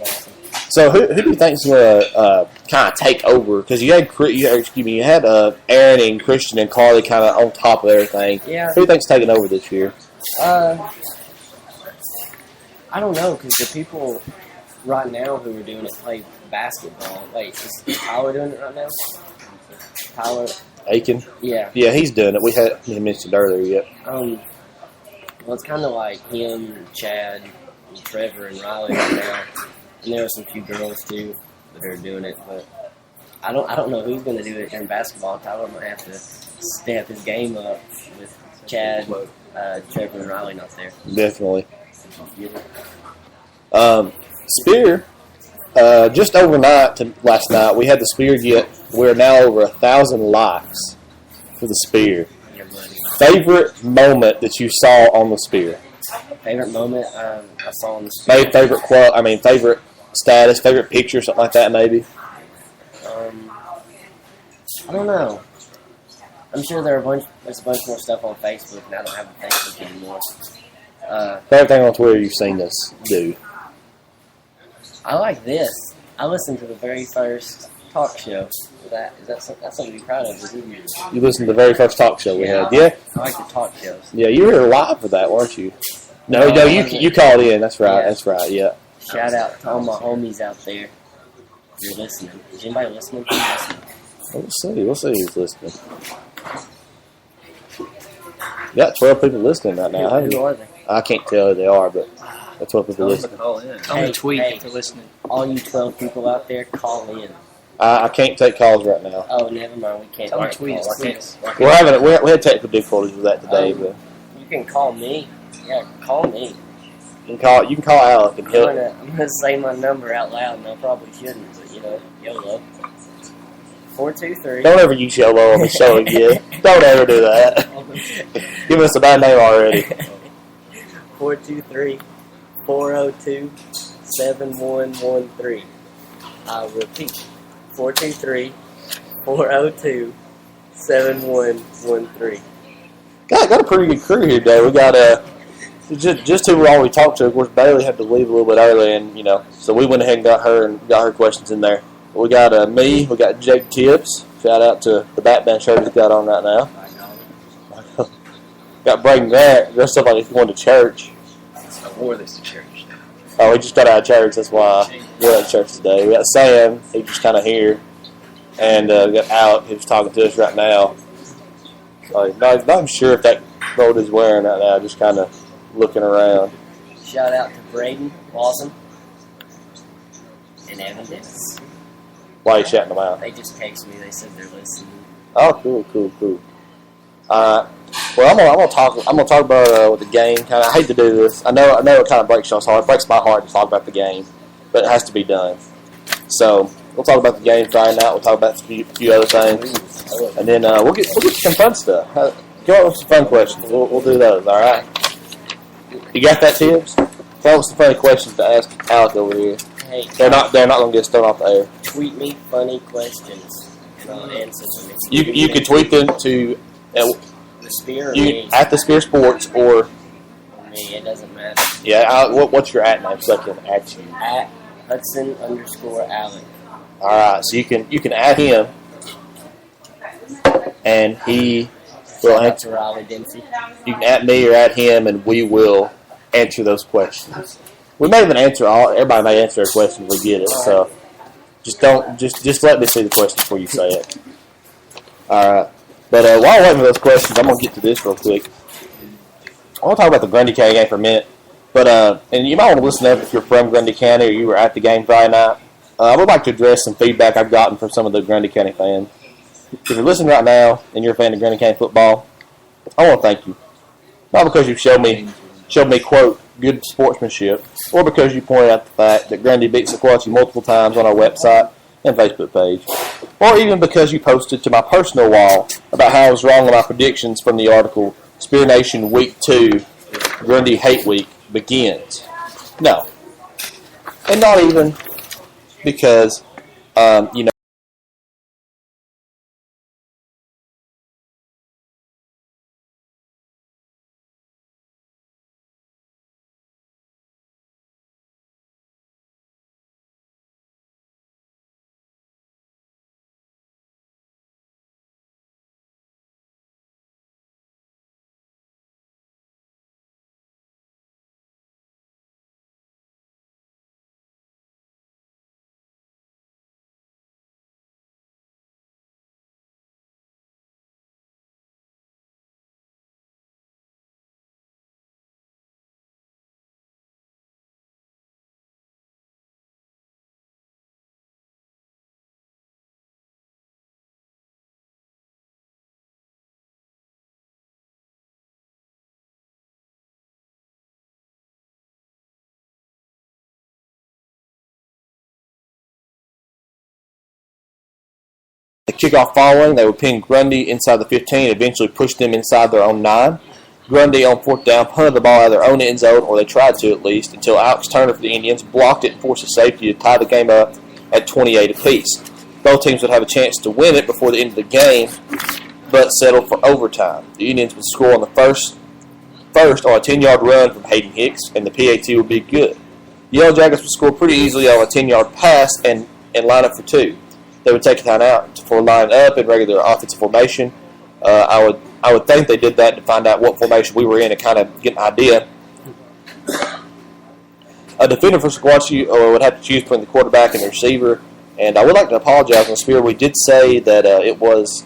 Speaker 5: awesome.
Speaker 2: So who do you think is going to kind of take over? Because you had Aaron and Christian and Carly kind of on top of everything.
Speaker 5: Yeah.
Speaker 2: Who do you think's taking over this year?
Speaker 5: I don't know, because the people right now who are doing it play basketball. Wait, is Tyler doing it right now? Tyler?
Speaker 2: Aiken?
Speaker 5: Yeah.
Speaker 2: Yeah, he's doing it. We had him mentioned earlier. Yep.
Speaker 5: Well, it's kind of like him, Chad, and Trevor, and Riley right now. And there are some few girls, too, that are doing it. But I don't know who's going to do it during basketball. Tyler might have to step his game up with Chad, Trevor, and Riley not there.
Speaker 2: Definitely. Spear, just overnight to last night, we had the Spear we're now over 1,000 likes for the Spear.
Speaker 5: Yeah, buddy.
Speaker 2: Favorite moment that you saw on the Spear?
Speaker 5: Favorite moment I saw on the street?
Speaker 2: Favorite quote, favorite status, favorite picture, something like that maybe?
Speaker 5: I don't know. I'm sure there's a bunch more stuff on Facebook, and I don't have a Facebook anymore.
Speaker 2: Everything on Twitter you've seen us do.
Speaker 5: I like this. I listened to the very first talk show. That's something to be proud of, isn't it?
Speaker 2: You listened to the very first talk show we had, yeah?
Speaker 5: I like the talk shows.
Speaker 2: Yeah, you were live for that, weren't you? No, you called in. That's right. Yeah. That's right. Yeah.
Speaker 5: Shout out to all my homies out there. If you're listening. Is anybody listening?
Speaker 2: We'll see. We'll see who's listening. You got 12 people listening right now.
Speaker 5: Who are they?
Speaker 2: I can't tell who they are, but that's 12 people listening.
Speaker 1: Tell me tweet if they're listening.
Speaker 5: All you 12 people out there, call in.
Speaker 2: I can't take calls right now.
Speaker 5: Oh, never mind. We can't.
Speaker 1: Tell me tweet.
Speaker 2: We had technical difficulties with that today, but
Speaker 5: you can call me. Yeah, call me.
Speaker 2: You can call Alec and help.
Speaker 5: I'm gonna say my number out loud, and I probably shouldn't, but YOLO. 423.
Speaker 2: Don't ever use YOLO on the show again. Don't ever do that. Give us a bad name already.
Speaker 5: 423-402-7113. I'll repeat. 423-402-7113.
Speaker 2: Got a pretty good crew here today. We got just who all we talked to. Of course, Bailey had to leave a little bit early, and so we went ahead and got her questions in there. We got me. We got Jake Tibbs. Shout out to the Batman shirt he's got on right now. Got Braden Grant dressed up like he's going to church.
Speaker 1: I wore this to church.
Speaker 2: Oh, he just got out of church. That's why we're at church today. We got Sam. He's just kind of here, and we got Alec who's talking to us right now. Not even sure if that coat he's wearing right now. Just kind of looking around.
Speaker 5: Shout out to Braden Lawson and Evan Dennis.
Speaker 2: Why are you shouting them out?
Speaker 5: They just texted me. They said they're listening.
Speaker 2: Oh, cool. Well, I'm gonna talk about the game. Kind of, I hate to do this. I know it kind of breaks y'all's heart. It breaks my heart to talk about the game, but it has to be done. So we'll talk about the game Friday night. We'll talk about a few other things, and then we'll get some fun stuff. Go up with some fun questions. We'll do those. All right. You got that, Tibbs? Tell us some funny questions to ask Alec over here.
Speaker 5: Hey,
Speaker 2: they're not gonna get us thrown off the air.
Speaker 5: Tweet me funny questions, and I'll answer them.
Speaker 2: You can tweet them to
Speaker 5: the Spear
Speaker 2: at the Spear Sports or
Speaker 5: me. It doesn't matter.
Speaker 2: Yeah. What's your at name so I can at you?
Speaker 5: At Hudson_Alec.
Speaker 2: All right. So you can add him, and he will answer.
Speaker 5: Riley Dempsey.
Speaker 2: You can at me or at him, and we will answer those questions. We may even answer everybody may answer a question if we get it. So just let me see the question before you say it. All right. But while I'm waiting for those questions, I'm gonna get to this real quick. I want to talk about the Grundy County game for a minute. But and you might want to listen up if you're from Grundy County or you were at the game Friday night. I would like to address some feedback I've gotten from some of the Grundy County fans. If you're listening right now and you're a fan of Grundy County football, I want to thank you. Not because you've showed me quote good sportsmanship, or because you pointed out the fact that Grundy beat Sequatchie multiple times on our website and Facebook page, or even because you posted to my personal wall about how I was wrong on my predictions from the article SpearNation Week 2 Grundy Hate Week begins. No. And not even because, the kickoff following, they would pin Grundy inside the 15 and eventually push them inside their own 9. Grundy on 4th down punted the ball out of their own end zone, or they tried to at least, until Alex Turner for the Indians blocked it and forced a safety to tie the game up at 28 apiece. Both teams would have a chance to win it before the end of the game, but settled for overtime. The Indians would score on the first or a 10-yard run from Hayden Hicks, and the PAT would be good. The Yellow Jackets would score pretty easily on a 10-yard pass and line up for two. They would take a timeout for line up in regular offensive formation. I would think they did that to find out what formation we were in and kind of get an idea. A defender for Sequatchie would have to choose between the quarterback and the receiver. And I would like to apologize on the Spear. We did say that it was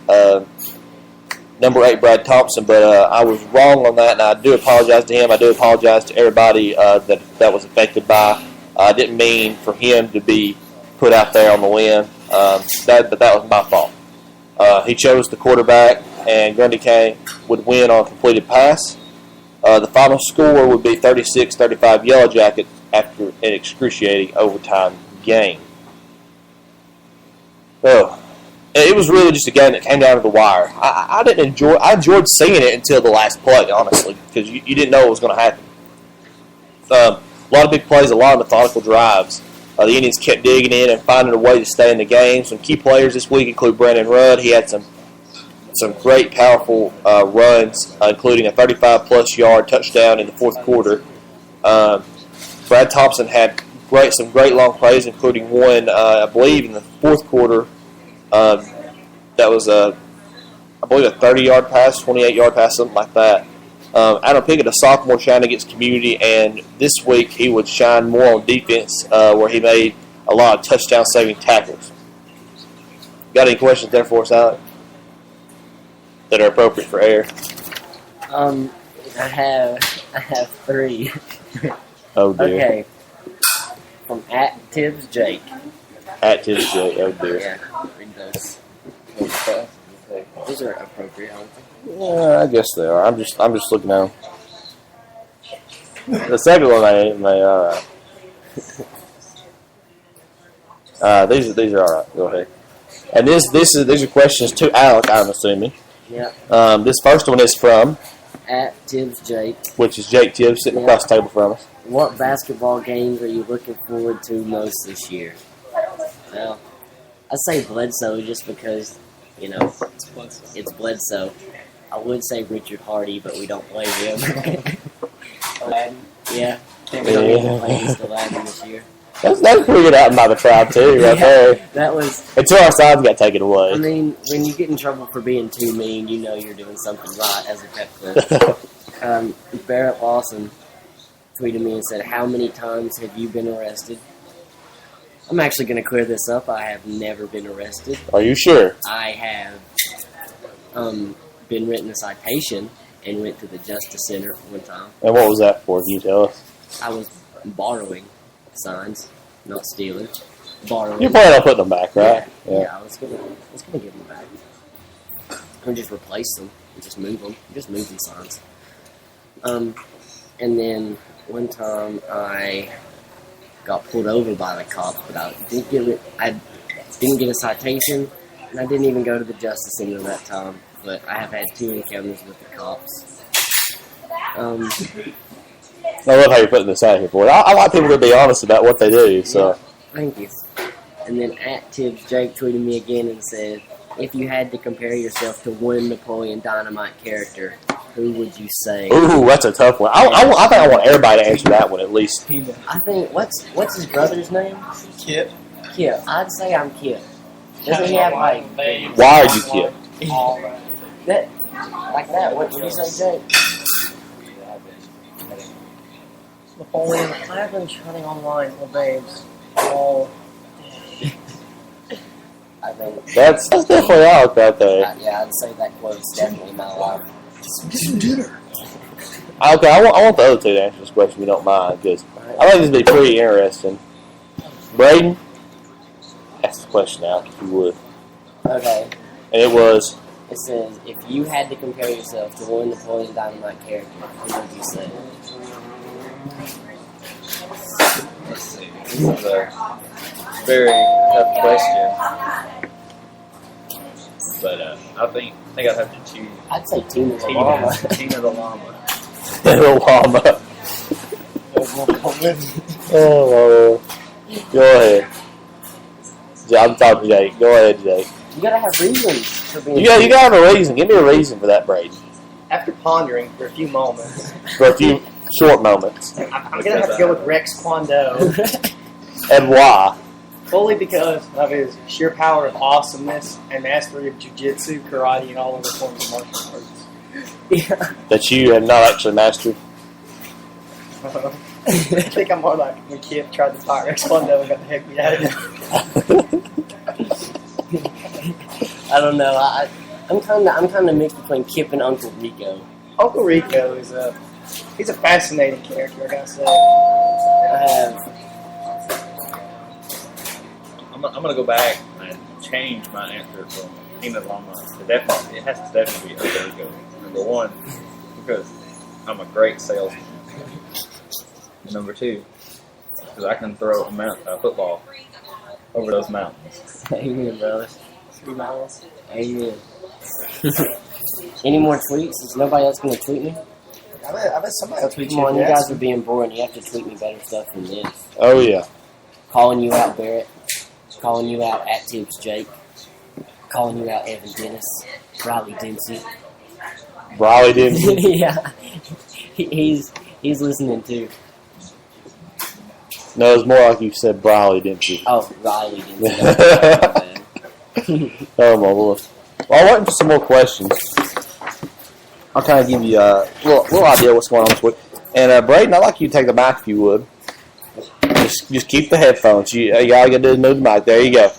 Speaker 2: number 8, Brad Thompson, but I was wrong on that, and I do apologize to him. I do apologize to everybody that was affected by. I didn't mean for him to be put out there on the limb, but that was my fault. He chose the quarterback, and Grundy Kane would win on a completed pass. The final score would be 36-35 Yellow Jacket after an excruciating overtime game. So, it was really just a game that came down to the wire. I enjoyed seeing it until the last play, honestly, because you didn't know what was going to happen. A lot of big plays, a lot of methodical drives. The Indians kept digging in and finding a way to stay in the game. Some key players this week include Brandon Rudd. He had some great, powerful runs, including a 35-plus yard touchdown in the fourth quarter. Brad Thompson had some great long plays, including one, I believe, in the fourth quarter. That was I believe, a 30-yard pass, 28-yard pass, something like that. Adam Pickett, a sophomore, shined against community, and this week he would shine more on defense, where he made a lot of touchdown-saving tackles. Got any questions there for us, Alec, that are appropriate for air?
Speaker 5: I have 3.
Speaker 2: Oh dear.
Speaker 5: Okay. From @Tibbs Jake.
Speaker 2: @Tibbs Jake. Oh dear.
Speaker 5: Yeah. Read those. Those are appropriate, I don't think.
Speaker 2: Yeah, I guess they are. I'm just looking at them. The second one may all right. These are all right. Go ahead. And these are questions to Alec, I'm assuming.
Speaker 5: Yeah.
Speaker 2: This first one is from
Speaker 5: @Tibbs Jake,
Speaker 2: which is Jake Tibbs sitting across the table from us.
Speaker 5: What basketball games are you looking forward to most this year? Well, I say Bledsoe just because, it's Bledsoe. I would say Richard Hardy, but we don't play him.
Speaker 1: Aladdin.
Speaker 5: Yeah. We don't even play against Aladdin this year.
Speaker 2: That's pretty good out by the crowd, too, right there.
Speaker 5: That was...
Speaker 2: Until our sides got taken away.
Speaker 5: I mean, when you get in trouble for being too mean, you know you're doing something right as a pep club. Barrett Lawson tweeted me and said, "How many times have you been arrested?" I'm actually going to clear this up. I have never been arrested.
Speaker 2: Are you sure?
Speaker 5: I have been written a citation and went to the Justice Center one time.
Speaker 2: And what was that for? Can you tell us?
Speaker 5: I was borrowing signs, not stealing. Borrowing.
Speaker 2: You're planning on putting them back, right?
Speaker 5: Yeah, I was gonna give them back. And just replace them. And just move them. Just moving signs. And then one time I got pulled over by the cops, but I didn't get a citation, and I didn't even go to the Justice Center that time. But I have had 2 encounters with the cops.
Speaker 2: I love how you're putting this out here, boy. I like people to be honest about what they do. So,
Speaker 5: yeah, thank you. And then @Tibbs Jake tweeted me again and said, "If you had to compare yourself to one Napoleon Dynamite character, who would you say?"
Speaker 2: Ooh, that's a tough one. I think I want everybody to answer that one at least.
Speaker 5: I think what's his brother's name?
Speaker 1: Kip.
Speaker 5: Kip. I'd say I'm Kip. Doesn't he have like
Speaker 2: Why are you Kip?
Speaker 5: that like that? What did you say, Jake?
Speaker 1: Napoleon, I've been trying online for babes. Oh.
Speaker 5: I think
Speaker 2: That's definitely out right there.
Speaker 5: yeah, I'd say that quote's definitely my life.
Speaker 1: Some dinner.
Speaker 2: Okay, I want the other two to answer this question if you don't mind, because I think this would be pretty interesting. Braden, ask the question out if you would.
Speaker 5: Okay.
Speaker 2: And it was...
Speaker 5: It says, if you had to compare yourself to one Napoleon Dynamite character, who would you say?
Speaker 4: This is a very tough question. But I think I'd have to choose
Speaker 5: I'd say Tina the Llama.
Speaker 4: Tina the Llama.
Speaker 2: the llama. Oh, go ahead. I'm talking to Jake. Go ahead, Jake.
Speaker 5: You gotta have reasons. for being.
Speaker 2: You got a reason. Give me a reason for that, Brady.
Speaker 1: After pondering for a few moments,
Speaker 2: For a few short moments.
Speaker 1: I'm going to have to go with Rex Kwon Do.
Speaker 2: And why?
Speaker 1: Fully because of his sheer power of awesomeness and mastery of jiu-jitsu, karate, and all other forms of martial arts.
Speaker 5: Yeah.
Speaker 2: That you have not actually mastered.
Speaker 1: I think I'm more like when Kip tried to fight Rex Kwon Do and got the heck beat out of him.
Speaker 5: I don't know. I'm kind of mixed between Kip and Uncle Rico.
Speaker 1: Uncle Rico is he's a fascinating character, I gotta say.
Speaker 4: I'm going to go back and change my answer from Keenan Lama. It has to definitely be Uncle Rico. Number one, because I'm a great salesman. Number two, because I can throw a football over those mountains.
Speaker 5: Amen, brother. 3 miles. Amen. Any more tweets? Is nobody else going to tweet me?
Speaker 1: I bet somebody will tweet you.
Speaker 5: Come on, you guys are being boring. You have to tweet me better stuff than this.
Speaker 2: Oh, yeah.
Speaker 5: Calling you out, Barrett. Calling you out at Tibbs Jake. Calling you out, Evan Dennis. Riley Dempsey.
Speaker 2: Riley didn't.
Speaker 5: Yeah. He's listening too.
Speaker 2: No, it's more like you said Riley Dempsey.
Speaker 5: Oh, Riley Dempsey.
Speaker 2: Oh, my Lord. Well, I'm waiting for some more questions. I'll kind of give you a little idea what's going on this week. And, Braden, I'd like you to take the mic if you would. Just keep the headphones. All you got to do is move the mic. There you go.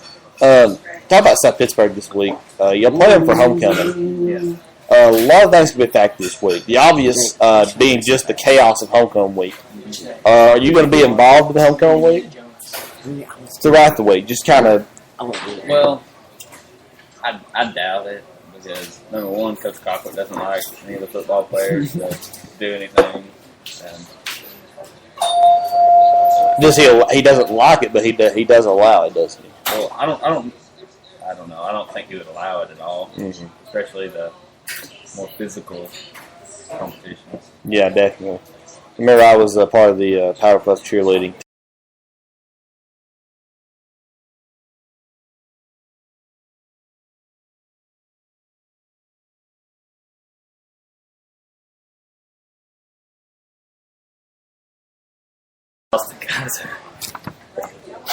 Speaker 2: Talk about South Pittsburgh this week. You're playing for homecoming.
Speaker 1: Yeah.
Speaker 2: A lot of things can be factored this week. The obvious being just the chaos of homecoming week. Are you going to be involved in the homecoming week? Throughout the week, just kind of.
Speaker 4: Well, I doubt it because number one, Coach Cochran doesn't like any of the football players to do anything. And
Speaker 2: he doesn't like it, but he does allow it, doesn't he?
Speaker 4: well, I don't know. I don't think he would allow it at all, especially the more physical competitions.
Speaker 2: Yeah, definitely. Remember, I was a part of the Power Plus cheerleading.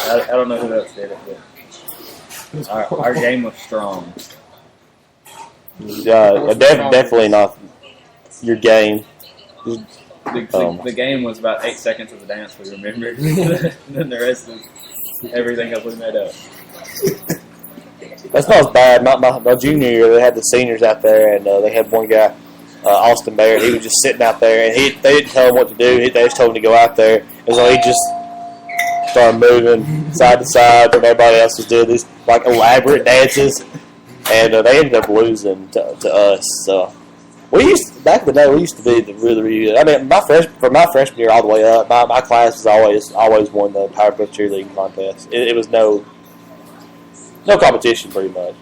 Speaker 4: I don't know who else did it, but our game was strong.
Speaker 2: Definitely not your game.
Speaker 4: The game was about 8 seconds of the dance we remembered, and then the rest of everything else we made up.
Speaker 2: That's not as bad. My junior year, they had the seniors out there, and they had one guy, Austin Barrett. He was just sitting out there, and they didn't tell him what to do. They just told him to go out there, and so he just started moving side to side, and everybody else was doing these like elaborate dances, and they ended up losing to us. So back in the day, we used to be the really good. I mean, from my freshman year all the way up, my class has always won the Power Puff cheerleading contest. It was no competition, pretty much.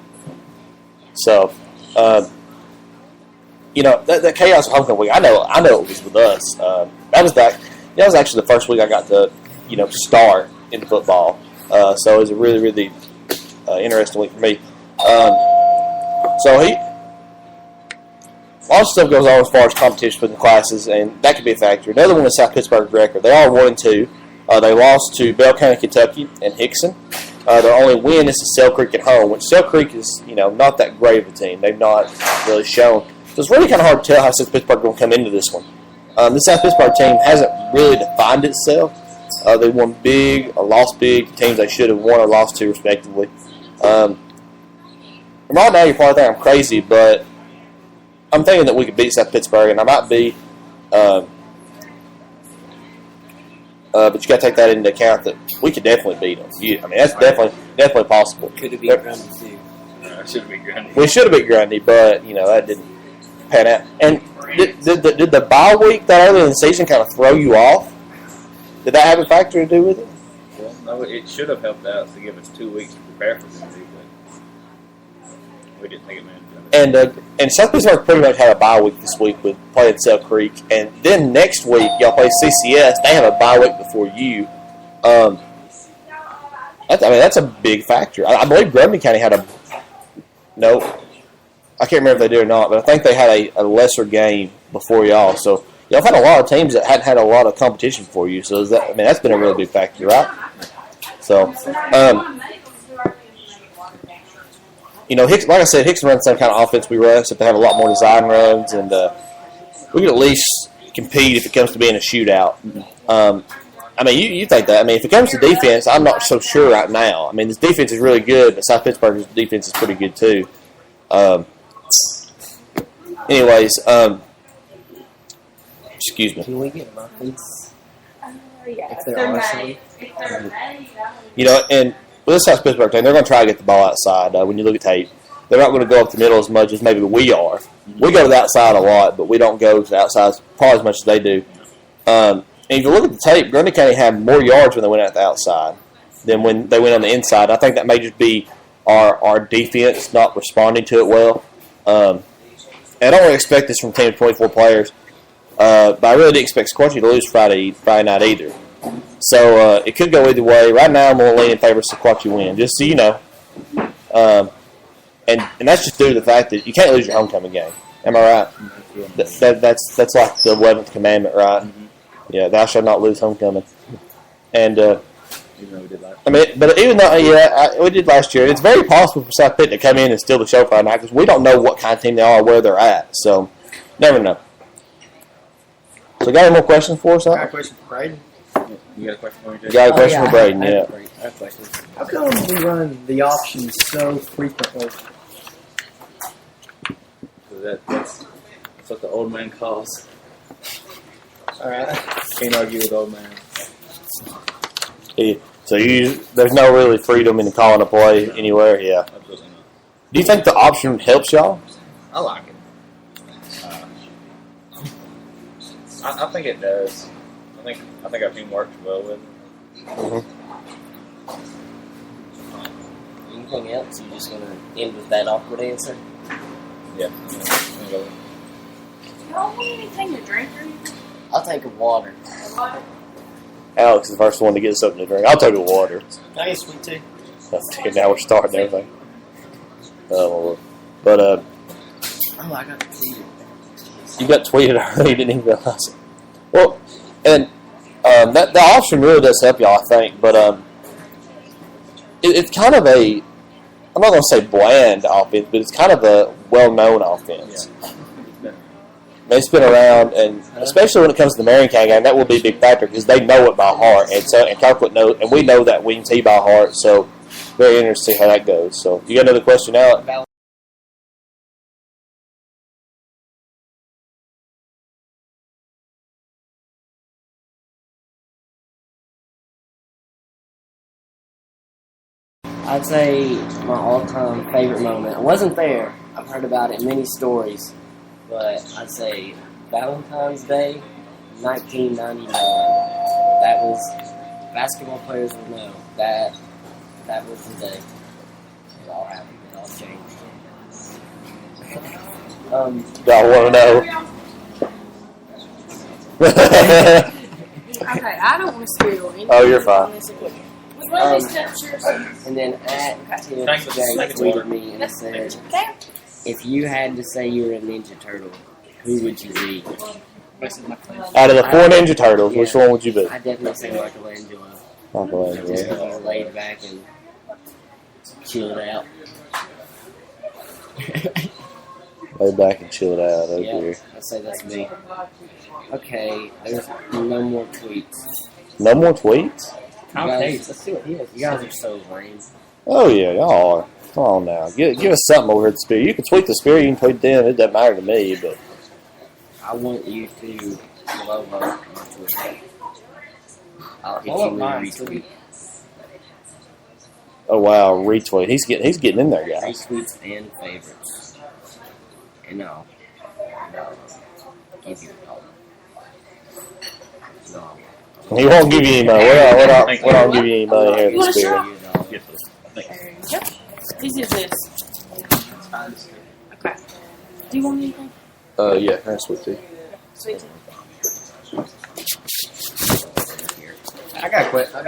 Speaker 2: So, that chaos of homecoming week. I know it was with us. That was actually the first week I got to start in football. So it was a really, really interesting week for me. A lot of stuff goes on as far as competition within classes, and that could be a factor. Another one is South Pittsburgh's record. They are 1-2. They lost to Bell County, Kentucky, and Hickson. Their only win is to Sale Creek at home, which Sale Creek is, not that great of a team. They've not really shown. So it's really kind of hard to tell how South Pittsburgh is going to come into this one. The South Pittsburgh team hasn't really defined itself. They won big or lost big teams they should have won or lost to, respectively. And right now, you're probably thinking I'm crazy, but I'm thinking that we could beat South Pittsburgh, and I might be. But you got to take that into account that we could definitely beat them. That's definitely possible.
Speaker 5: Could have beat Grundy too.
Speaker 4: It should have been Grundy.
Speaker 2: We should have beat Grundy, but that didn't pan out. And did the bye week that early in the season kind of throw you off? Did that have a factor to do with it?
Speaker 4: Well, no, it should have helped out to give us 2 weeks to prepare for Grundy, but we didn't take advantage of it.
Speaker 2: And South Pittsburgh pretty much had a bye week this week with playing Sale Creek, and then next week y'all play CCS. They have a bye week before you. That's a big factor. I believe Grundy County had I can't remember if they did or not, but I think they had a lesser game before y'all. So y'all had a lot of teams that hadn't had a lot of competition for you. So that's been a really big factor, right? So, Hicks, like I said, Hickson runs the same kind of offense we run, except they have a lot more design runs, and we can at least compete if it comes to being a shootout. You think that. If it comes to defense, I'm not so sure right now. This defense is really good, but South Pittsburgh's defense is pretty good too. Excuse me.
Speaker 5: Can we get muffins?
Speaker 3: Yeah.
Speaker 5: If there are some.
Speaker 2: And with this South Pittsburgh team, they're going to try to get the ball outside. When you look at tape, they're not going to go up the middle as much as maybe we are. We go to the outside a lot, but we don't go to the outside probably as much as they do. And if you look at the tape, Grundy County had more yards when they went out the outside than when they went on the inside. I think that may just be our defense not responding to it well. And I don't really expect this from a team of 24 players, but I really didn't expect Sequatchie to lose Friday night either. So it could go either way. Right now, I'm going to lean in favor of Sequatchie win, just so you know. And that's just due to the fact that you can't lose your homecoming game. Am I right? That's like the 11th commandment, right? Mm-hmm. Yeah, thou shalt not lose homecoming. And
Speaker 4: even though we did last
Speaker 2: but even though we did last year, it's very possible for South Pitt to come in and steal the show Friday night because we don't know what kind of team they are or where they're at. So, never know. So, got any more questions for us?
Speaker 1: I got a question for Braden.
Speaker 4: You got a question for me, Jay?
Speaker 2: You got a question for Braden,
Speaker 5: I have questions.
Speaker 6: How come we run the options so frequently?
Speaker 4: That's what the old man calls.
Speaker 6: Alright.
Speaker 4: Can't argue with old man.
Speaker 2: Yeah. So there's no really freedom in calling a play anywhere. Yeah.
Speaker 4: Absolutely not.
Speaker 2: Do you think the option helps y'all?
Speaker 4: I like it. I think it does. I think our team works well with it.
Speaker 2: Mm-hmm.
Speaker 5: Anything else? You're just going to end with that awkward answer?
Speaker 4: Yeah.
Speaker 3: You don't want anything to drink or anything?
Speaker 5: I'll take a water.
Speaker 2: Alex is the first one to get something to drink. I'll take a water.
Speaker 1: Can I get sweet tea?
Speaker 2: Now we're starting everything. But
Speaker 5: Oh, I got tweeted.
Speaker 2: you got tweeted already. You didn't even realize it. Well, and that the option really does help y'all, I think. But it's kind of a, I'm not going to say bland offense, but it's kind of a well-known offense.
Speaker 4: Yeah.
Speaker 2: It's been around, and especially when it comes to the Marion County game, that will be a big factor because they know it by heart, and Kirkwood knows, and we know that Wing T by heart. So, very interesting to see how that goes. So, you got another question out?
Speaker 5: I'd say my all-time favorite moment. I wasn't there. I've heard about it in many stories. But I'd say Valentine's Day, 1999. That was, basketball players will know, that was the day. It all happened. It all changed.
Speaker 2: Y'all want to know?
Speaker 7: Okay, I don't want to spill anything.
Speaker 2: Oh, you're fine.
Speaker 7: On this equipment. Was one of these cups yours?
Speaker 5: And then at Tim
Speaker 4: Thanks,
Speaker 5: Jay
Speaker 4: thanks,
Speaker 5: tweeted
Speaker 4: water.
Speaker 5: me and said,
Speaker 7: Okay.
Speaker 5: if you had to say you were a Ninja Turtle, who would you be?
Speaker 2: Out of the 4 Ninja Turtles, which one would you be?
Speaker 5: I'd definitely say Michelangelo. Just
Speaker 2: Michelangelo.
Speaker 5: because he's laid back and chilled out.
Speaker 2: Lay back and chill it out. Oh,
Speaker 5: Yeah,
Speaker 2: dear.
Speaker 5: I'd say that's me. Okay, there's no more tweets.
Speaker 2: No more tweets?
Speaker 5: You guys, let's see what he has. You guys are so lame.
Speaker 2: Oh, yeah, y'all are. Come on now. Give us something over here at the Spirit. You can tweet the Spirit, you can tweet them. It doesn't matter to me, but
Speaker 5: I want you to follow my Twitter. I'll hit
Speaker 6: Follow
Speaker 5: you with a
Speaker 6: mine,
Speaker 5: retweet.
Speaker 2: oh wow, retweet. He's getting in there, guys.
Speaker 5: Retweets and favorites. And I'll give you a call. No.
Speaker 2: He won't give you any money. We're not give you any money here at
Speaker 7: You
Speaker 2: the
Speaker 7: want a
Speaker 2: Spirit.
Speaker 7: shot?
Speaker 4: Yes, please.
Speaker 7: There you go. This is this. Okay. Do you want anything?
Speaker 2: Yeah, that's sweet tea.
Speaker 7: Sweet tea.
Speaker 1: I got a question.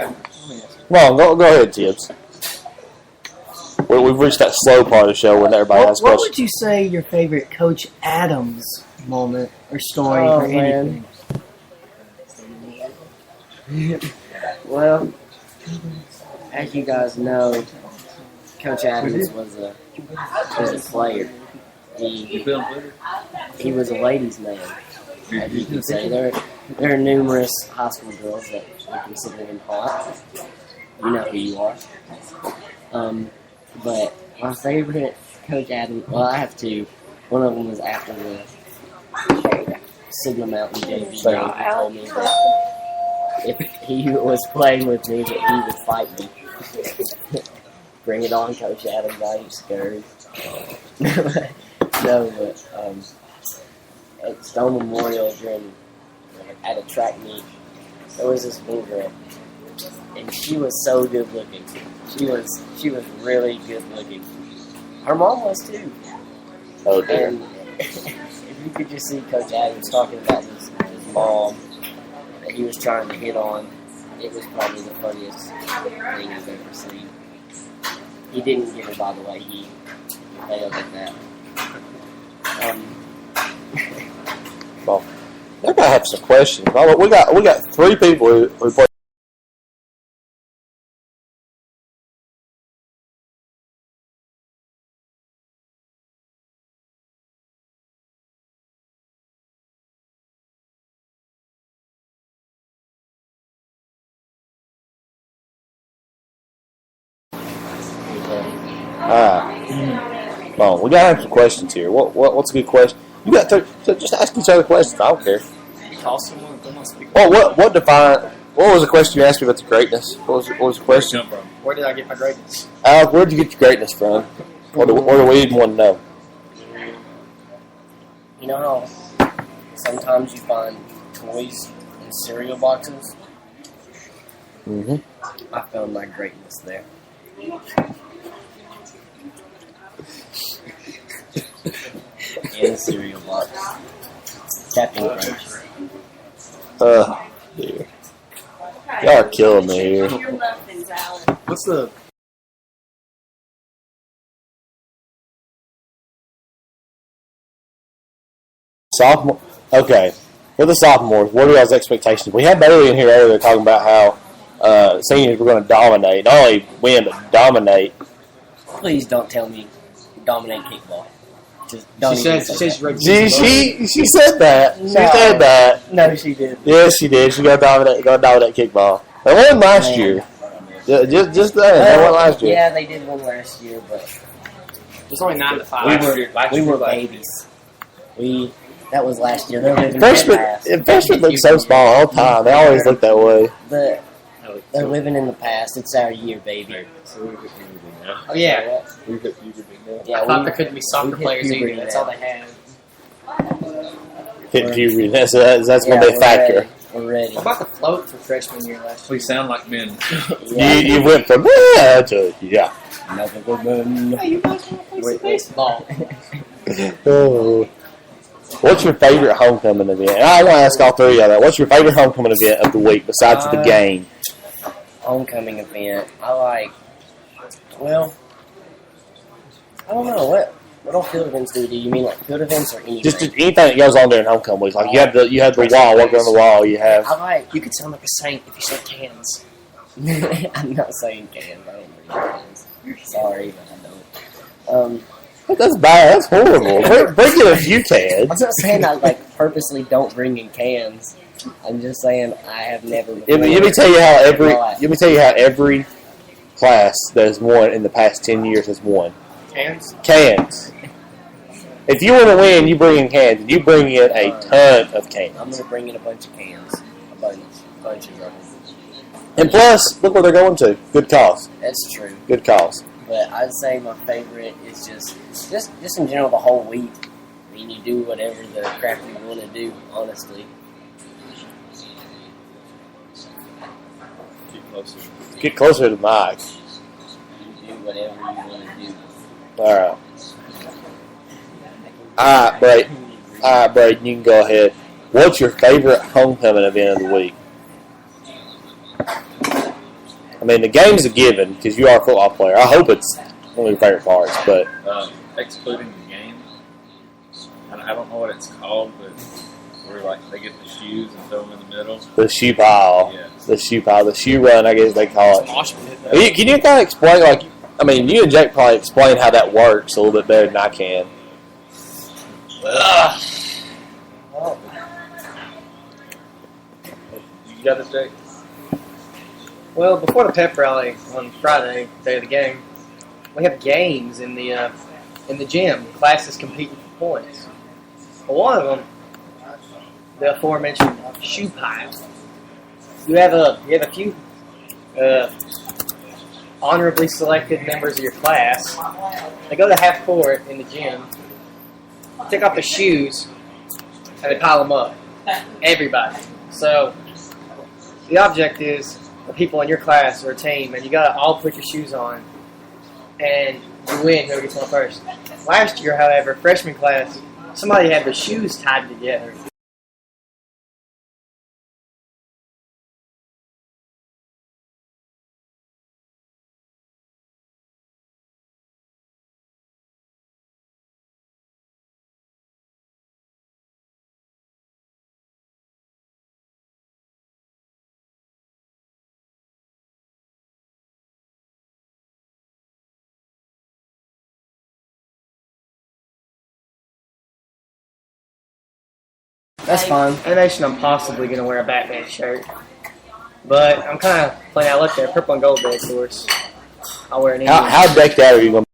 Speaker 2: Come on, go ahead, Tibbs. we've reached that slow part of the show when everybody has
Speaker 6: What
Speaker 2: questions.
Speaker 6: would you say your favorite Coach Adams moment or story or anything?
Speaker 5: Well, as you guys know, Coach Adams was a player. He was a ladies' man, as you can say. There are numerous high school girls that would consider him hot. You know who you are. But my favorite Coach Adams, well, I have two. One of them was after the Sigma Mountain JV game. He told me that if he was playing with me, that he would fight me. Bring it on, Coach Adams. I ain't scared. No, but at Stone Memorial at a track meet, there was this one girl, and she was so good looking. She was really good looking. Her mom was too.
Speaker 2: Oh, dear.
Speaker 5: And if you could just see Coach Adams talking about his mom that he was trying to hit on, it was probably the funniest thing I've ever seen. He didn't get her, by the way. He failed at that.
Speaker 2: Well, I gotta have some questions. We got 3 people who play. Well, we gotta have some questions here. What's a good question? You got to just ask each other questions. I don't care. What was the question you asked me about the greatness? What was the question?
Speaker 1: Where did I get my greatness?
Speaker 2: Alex, where did you get your greatness from? Or do we even want to know?
Speaker 5: You know how sometimes you find toys in cereal boxes?
Speaker 2: Mm-hmm.
Speaker 5: I found my greatness there. In a cereal box. Captain Crunch.
Speaker 2: Dear. Y'all are killing me here.
Speaker 7: Your muffins, Alan.
Speaker 6: What's the
Speaker 2: Sophomore. Okay. For the sophomores, what are y'all's expectations? We had Bailey in here earlier talking about how seniors were going to dominate. Not only win, but dominate.
Speaker 5: Please don't tell me dominate kickball. Just don't
Speaker 1: She
Speaker 5: even
Speaker 1: said
Speaker 5: say
Speaker 1: she's
Speaker 5: that.
Speaker 1: ready.
Speaker 2: She said that. She said that.
Speaker 5: No, she did.
Speaker 2: Yes, she did. She got dominate kickball. They won last
Speaker 5: Man.
Speaker 2: year. Just that. They won last year.
Speaker 5: Yeah, they did win last year, but
Speaker 1: It was only 9 to 5.
Speaker 5: we were babies. That was last year. They're living in
Speaker 2: Freshmen,
Speaker 5: the past.
Speaker 2: freshmen look so small all the time. They always look that way.
Speaker 5: They're living in the past. It's our year, baby.
Speaker 1: Oh yeah.
Speaker 5: Yeah,
Speaker 1: I thought there couldn't be soccer
Speaker 5: we hit
Speaker 1: players
Speaker 5: puberty
Speaker 1: either. That's
Speaker 5: now.
Speaker 1: all they had.
Speaker 2: Hit puberty. That's going to be a factor.
Speaker 5: We're ready.
Speaker 1: What about the float for freshman year last year?
Speaker 4: We sound like men.
Speaker 2: You went from to yeah.
Speaker 1: Hey, you guys want to play some baseball?
Speaker 2: Oh. What's your favorite homecoming event? And I want to ask all 3 of y'all that. What's your favorite homecoming event of the week besides the game?
Speaker 5: Homecoming event. I like. Well, I don't know what all field events do. Do you mean like field events or anything?
Speaker 2: Just anything that goes on during homecoming week. Like you have the wall, walking on the wall. You have.
Speaker 5: I like.
Speaker 1: You could sound like a saint if you said cans.
Speaker 5: I'm not saying cans. I don't bring cans. Sorry, but I don't.
Speaker 2: That's bad. That's horrible. Bring in a few cans.
Speaker 5: I'm not saying I like purposely don't bring in cans. I'm just saying I have never.
Speaker 2: Let me tell you how every class that has won in the past 10 years has won.
Speaker 1: Cans?
Speaker 2: Cans. If you want to win, you bring in cans. And you bring in a ton of cans.
Speaker 5: I'm gonna bring in a bunch of cans, bunches of them.
Speaker 2: And plus, look where they're going to. Good cause.
Speaker 5: That's true.
Speaker 2: Good cause.
Speaker 5: But I'd say my favorite is just in general the whole week. I mean, you do whatever the crap you want to do, honestly.
Speaker 2: Get closer to the mic.
Speaker 5: You do whatever you want to do.
Speaker 2: All right. All right, Braden, you can go ahead. What's your favorite homecoming event of the week? I mean, the game's a given because you are a football player. I hope it's one of your favorite parts. But
Speaker 4: Excluding the game, I don't know what it's called, but where like they get the shoes and throw them in the middle.
Speaker 2: the shoe pile,
Speaker 4: Yes.
Speaker 2: the shoe run, I guess they call it.
Speaker 1: Mosh pit.
Speaker 2: Can you kind of explain, like, I mean, you and Jake probably explain how that works a little bit better than I can.
Speaker 4: You got this, Jake?
Speaker 1: Well, before the pep rally on Friday, day of the game, we have games in the gym. Classes competing for points. Well, one of them, the aforementioned shoe pile. You have a few honorably selected members of your class. They go to half court in the gym, take off their shoes, and they pile them up. Everybody. So the object is the people in your class or a team, and you gotta all put your shoes on, and you win whoever gets one first. Last year, however, freshman class, somebody had the shoes tied together. That's fine. Animation, I'm possibly going to wear a Batman shirt. But I'm kind of playing out luck there. Purple and gold day, of course. I'll wear an Indian.
Speaker 2: How decked out are you going to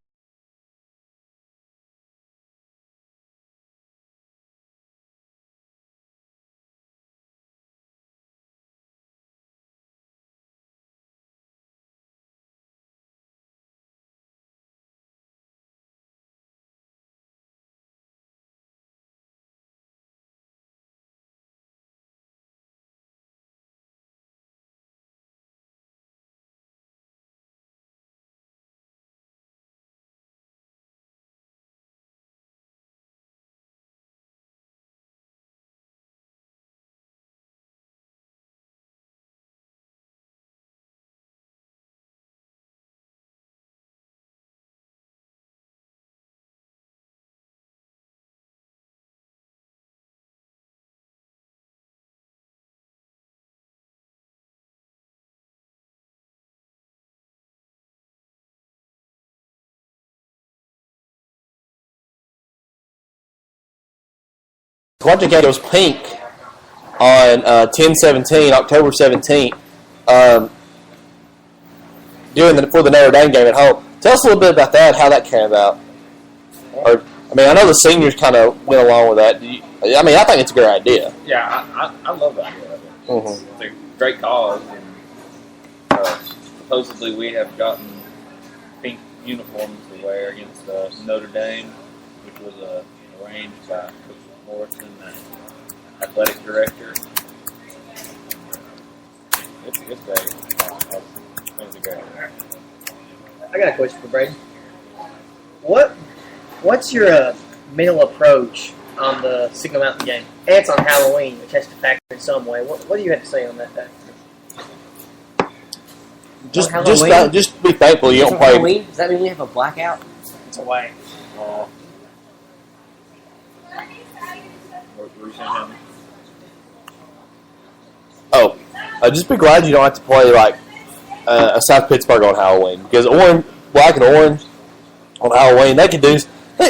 Speaker 2: Watching game goes pink on 10/17, October 17th, for the Notre Dame game at home. Tell us a little bit about that, how that came about. Or, I mean, I know the seniors kind of went along with that. I think it's a great idea.
Speaker 4: Yeah, I love the idea of it.
Speaker 2: Mm-hmm.
Speaker 4: It's a great cause. And, supposedly we have gotten pink uniforms to wear against Notre Dame, which was arranged by Coach Morrison, the athletic director. It's great. It's great.
Speaker 1: I got a question for Brady. What's your mental approach on the Signal Mountain game? And it's on Halloween, which has to factor in some way. What do you have to say on that factor?
Speaker 2: Just be thankful you don't play.
Speaker 5: Halloween? Does that mean we have a blackout?
Speaker 1: It's away.
Speaker 4: What were you saying, Henry?
Speaker 2: Oh, just be glad you don't have to play like a South Pittsburgh on Halloween, because black and orange on Halloween, they can do.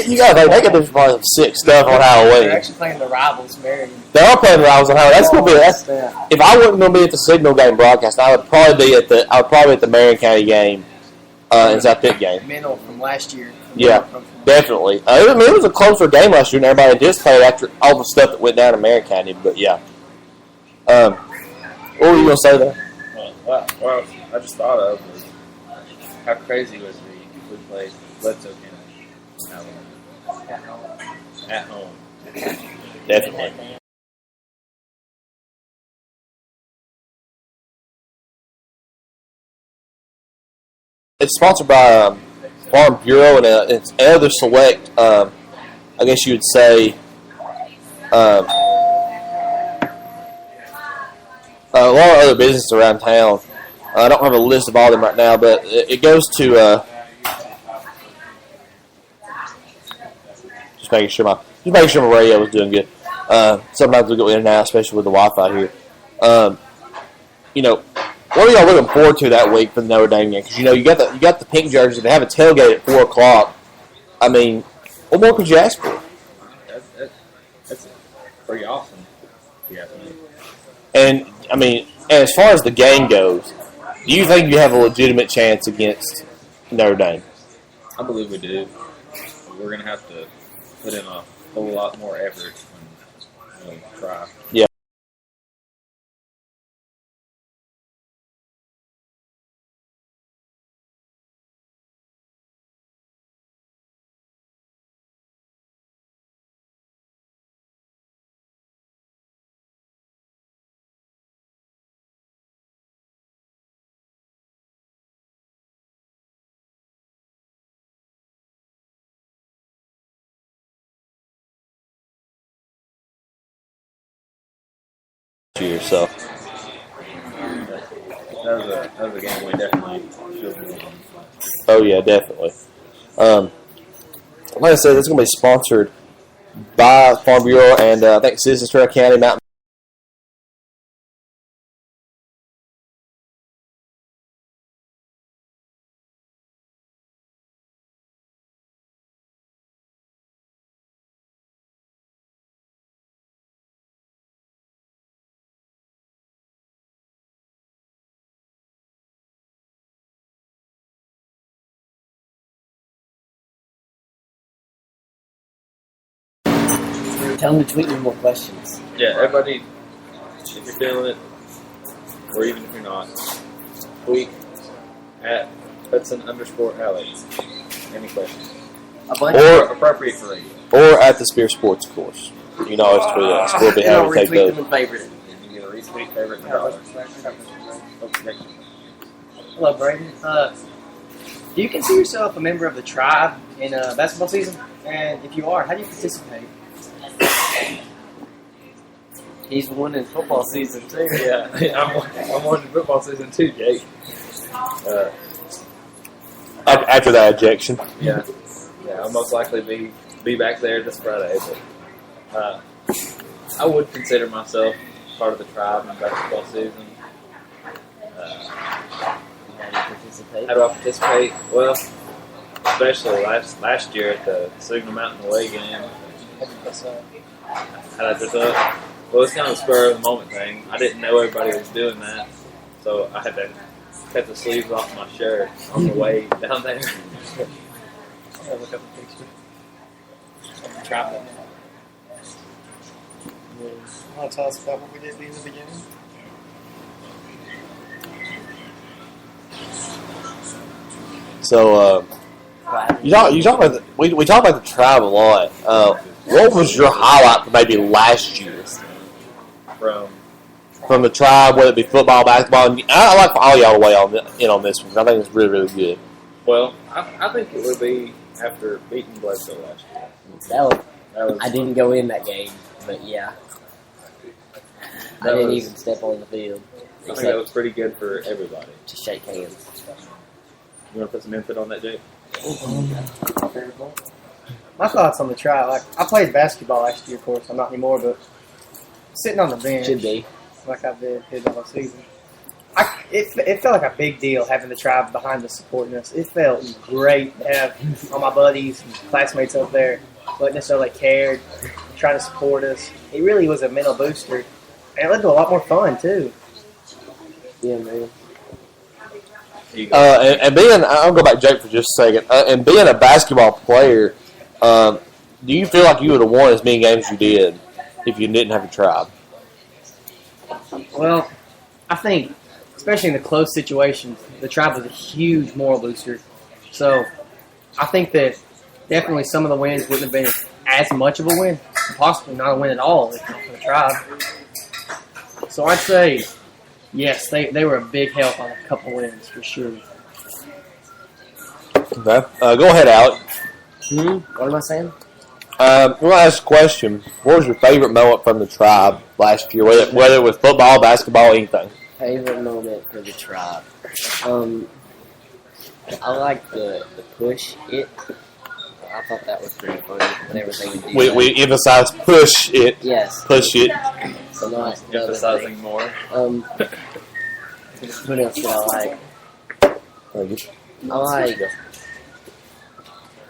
Speaker 2: You gotta think they can do probably some sick stuff on Halloween.
Speaker 1: They're actually playing the rivals, Marion.
Speaker 2: They are playing the Rivals on Halloween. That's gonna be if I wasn't gonna be at the Signal game broadcast, I would probably be at the Marion County game and South Pitt game.
Speaker 1: Mental from last year.
Speaker 2: Yeah, definitely. It was a closer game last year, and everybody anticipated after all the stuff that went down in Marion County. But yeah, what were you gonna say there?
Speaker 4: Well, I just thought of was how crazy would it be if we played Bledsoe County at home.
Speaker 2: Definitely. It's sponsored by Farm Bureau, and it's other select, I guess you would say, a lot of other businesses around town. I don't have a list of all of them right now, but it goes to Just making sure my radio was doing good. Sometimes we go in and out, especially with the Wi-Fi here. What are y'all looking forward to that week for the Notre Dame game? Because you got the pink jerseys. They have a tailgate at 4:00. I mean, what more could you ask for?
Speaker 8: That's pretty awesome. Yeah.
Speaker 2: And I mean, as far as the game goes, do you think you have a legitimate chance against Notre Dame?
Speaker 8: I believe we do. We're going to have to put in a whole lot more effort when we try.
Speaker 2: Yeah. Year, so
Speaker 8: That was a game we definitely should have won.
Speaker 2: oh yeah, definitely. Like I said, it's going to be sponsored by Farm Bureau and I think Citizens Trail County Mountain.
Speaker 6: Tell them to tweet me more questions.
Speaker 8: Yeah, everybody, if you're feeling it, or even if you're not, tweet at Hudson_Alex. Any questions?
Speaker 2: Or
Speaker 8: Appropriate for you.
Speaker 2: or at the Spear Sports Course. You can always tweet us. We'll be happy to take
Speaker 6: retweet
Speaker 2: those.
Speaker 6: them and favorite it.
Speaker 8: You get a retweet, favorite, and $1.
Speaker 6: Hello, Brayden. Do you consider yourself a member of the tribe in basketball season? And if you are, how do you participate?
Speaker 5: He's winning football season too.
Speaker 8: Yeah, I'm on football season too, Jake.
Speaker 2: After that ejection.
Speaker 8: Yeah, I'll most likely be back there this Friday, but I would consider myself part of the tribe in basketball season. How do I participate? Well, especially last year at the Signal Mountain away game. How I dress up? Well, it's kind of a spur of the moment thing. I didn't know everybody was doing that, so I had to cut the sleeves off my shirt on the way down there.
Speaker 1: I'll look up a picture. I'm trying that now. You want to tell us about what we did in the beginning?
Speaker 2: So, we talked about the tribe a lot. What was your highlight for maybe last year from the tribe, whether it be football, basketball? And I like for all y'all to weigh on this one. I think it's really, really good.
Speaker 8: Well, I think it would be after beating Bledsoe last year.
Speaker 5: That was I didn't go in that game, but yeah. I didn't even step on the field.
Speaker 8: I think that was pretty good for everybody.
Speaker 5: To shake hands.
Speaker 8: You want to put some input on that, Jake?
Speaker 1: My thoughts on the trial. Like, I played basketball last year, of course. I'm not anymore, but sitting on the bench,
Speaker 5: Should be.
Speaker 1: like I did the whole season. It felt like a big deal having the tribe behind us supporting us. It felt great to have all my buddies and classmates up there letting us know they cared, trying to support us. It really was a mental booster, and it led to a lot more fun too.
Speaker 5: Yeah, man.
Speaker 2: And being, I'll go back to Jake for just a second. And being a basketball player, do you feel like you would have won as many games as you did if you didn't have a tribe?
Speaker 1: Well, I think, especially in the close situations, the tribe was a huge moral booster. So I think that definitely some of the wins wouldn't have been as much of a win, possibly not a win at all if not for the tribe. So I'd say, yes, they were a big help on a couple wins for sure.
Speaker 2: Okay. Go ahead, Alex.
Speaker 5: What am I saying?
Speaker 2: I'm going to ask a question. What was your favorite moment from the tribe last year, whether it was football, basketball, anything?
Speaker 5: Favorite moment for the tribe. I like the push it. I thought that was pretty funny and everything.
Speaker 2: We emphasize push it.
Speaker 5: Yes.
Speaker 2: Push it.
Speaker 5: So not the other
Speaker 8: Emphasizing
Speaker 5: thing.
Speaker 8: more.
Speaker 5: What else did I like?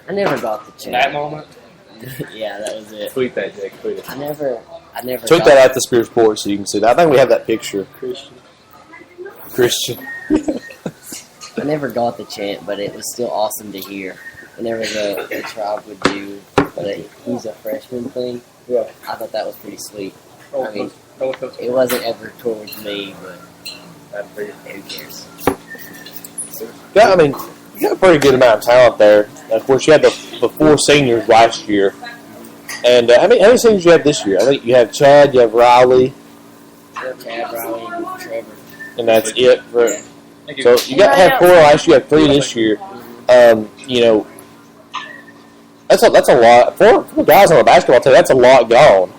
Speaker 5: I never got the chant.
Speaker 1: That moment.
Speaker 5: Yeah, that was it.
Speaker 8: Tweet that, Jake. Tweet it.
Speaker 5: I never.
Speaker 2: Tweet
Speaker 5: got
Speaker 2: that at the Spear Sports so you can see that. I think we have that picture. Christian.
Speaker 5: I never got the chant, but it was still awesome to hear. Whenever the tribe would do the "He's a freshman" thing,
Speaker 6: Yeah.
Speaker 5: I thought that was pretty sweet.
Speaker 6: Roll
Speaker 5: I mean,
Speaker 6: Coast.
Speaker 5: it wasn't ever towards me, but who cares?
Speaker 2: Yeah, I mean, you got a pretty good amount of talent there. Of course, you had the 4 seniors last year. And how many seniors you have this year? I think you have Chad, you have Riley,
Speaker 5: Chad, Riley, and Trevor.
Speaker 2: and that's it. For,
Speaker 8: Thank you.
Speaker 2: so you got have 4 last year, you have 3 this year. You know, that's a lot. 4 guys on the basketball team, that's a lot gone.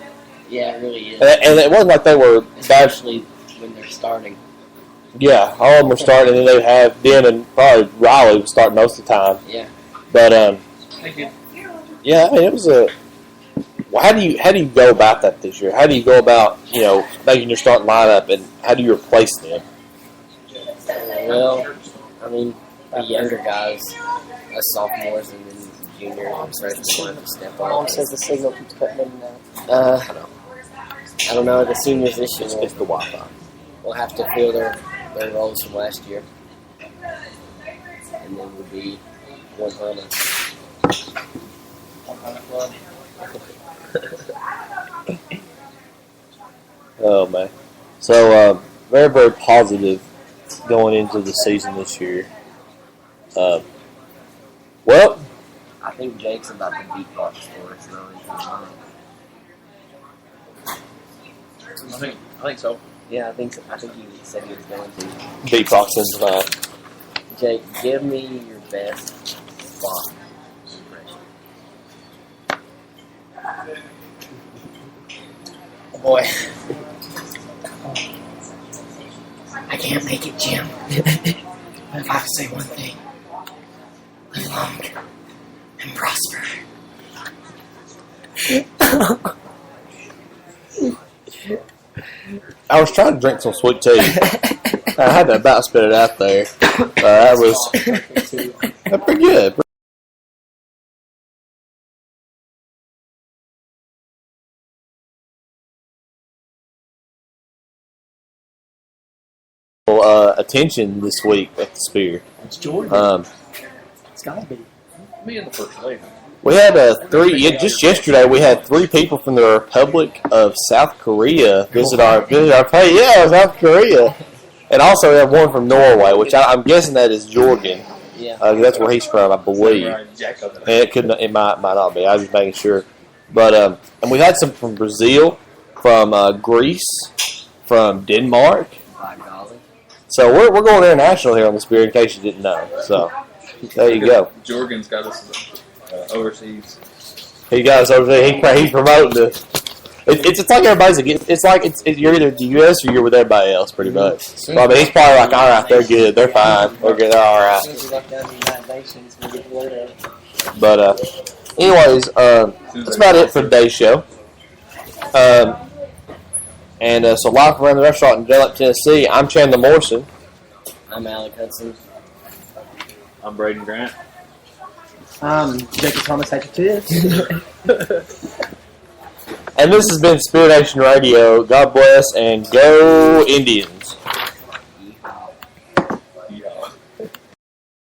Speaker 5: Yeah, it really is.
Speaker 2: And it wasn't like they were bad.
Speaker 5: Especially when they're starting.
Speaker 2: Yeah, all of them were starting, and then they have them and probably Riley would start most of the time.
Speaker 5: Yeah.
Speaker 2: But
Speaker 8: Thank you.
Speaker 2: yeah, I mean, it was a. Well, how do you go about that this year? How do you go about making your starting lineup, and how do you replace them?
Speaker 5: Well, I mean, the younger guys, us sophomores, and then juniors and freshmen want to step
Speaker 1: Mom
Speaker 5: up.
Speaker 1: says the signal keeps cutting in and out.
Speaker 5: I don't know. The seniors this year
Speaker 2: It's the Wi-Fi.
Speaker 5: will have to fill their roles from last year, and then we'll be 100.
Speaker 2: Oh man, so very very positive going into the season this year. Well,
Speaker 5: I think Jake's about to beat Box for us, though.
Speaker 8: I think so.
Speaker 5: Yeah, I think he said he was going to.
Speaker 2: beatbox in tonight.
Speaker 5: Jake, give me your best spot impression.
Speaker 1: Oh boy. I can't make it, Jim. But if I have to say one thing, live long and prosper.
Speaker 2: I was trying to drink some sweet tea. I had to about spit it out there. That was pretty good. Attention this week at the Spear.
Speaker 6: It's Jordan.
Speaker 1: It's gotta be.
Speaker 8: Me in the first lane.
Speaker 2: We had just yesterday. We had 3 people from the Republic of South Korea visit our page. Yeah, South Korea, and also we have one from Norway, which I'm guessing that is Jordan.
Speaker 5: Yeah.
Speaker 2: That's where he's from, I believe. And it might not be. I was just making sure. But and we had some from Brazil, from Greece, from Denmark.
Speaker 5: By golly.
Speaker 2: So we're going international here on the Spear, in case you didn't know. So there you go.
Speaker 8: Jorgen's got us overseas.
Speaker 2: He got us over there. He's promoting the. It's like everybody's. It's like you're either the U.S. or you're with everybody else, pretty much. So, I mean, he's probably like, all right, they're good, they're fine, they're good, they're all right. But anyways, that's about it for today's show. And so live from around the restaurant in Jalap, Tennessee. I'm Chandler Morrison.
Speaker 5: I'm Alec Hudson.
Speaker 8: I'm Braden Grant.
Speaker 6: Jacob Thomas Hatchet.
Speaker 2: And this has been SpearNation Radio. God bless and go Indians.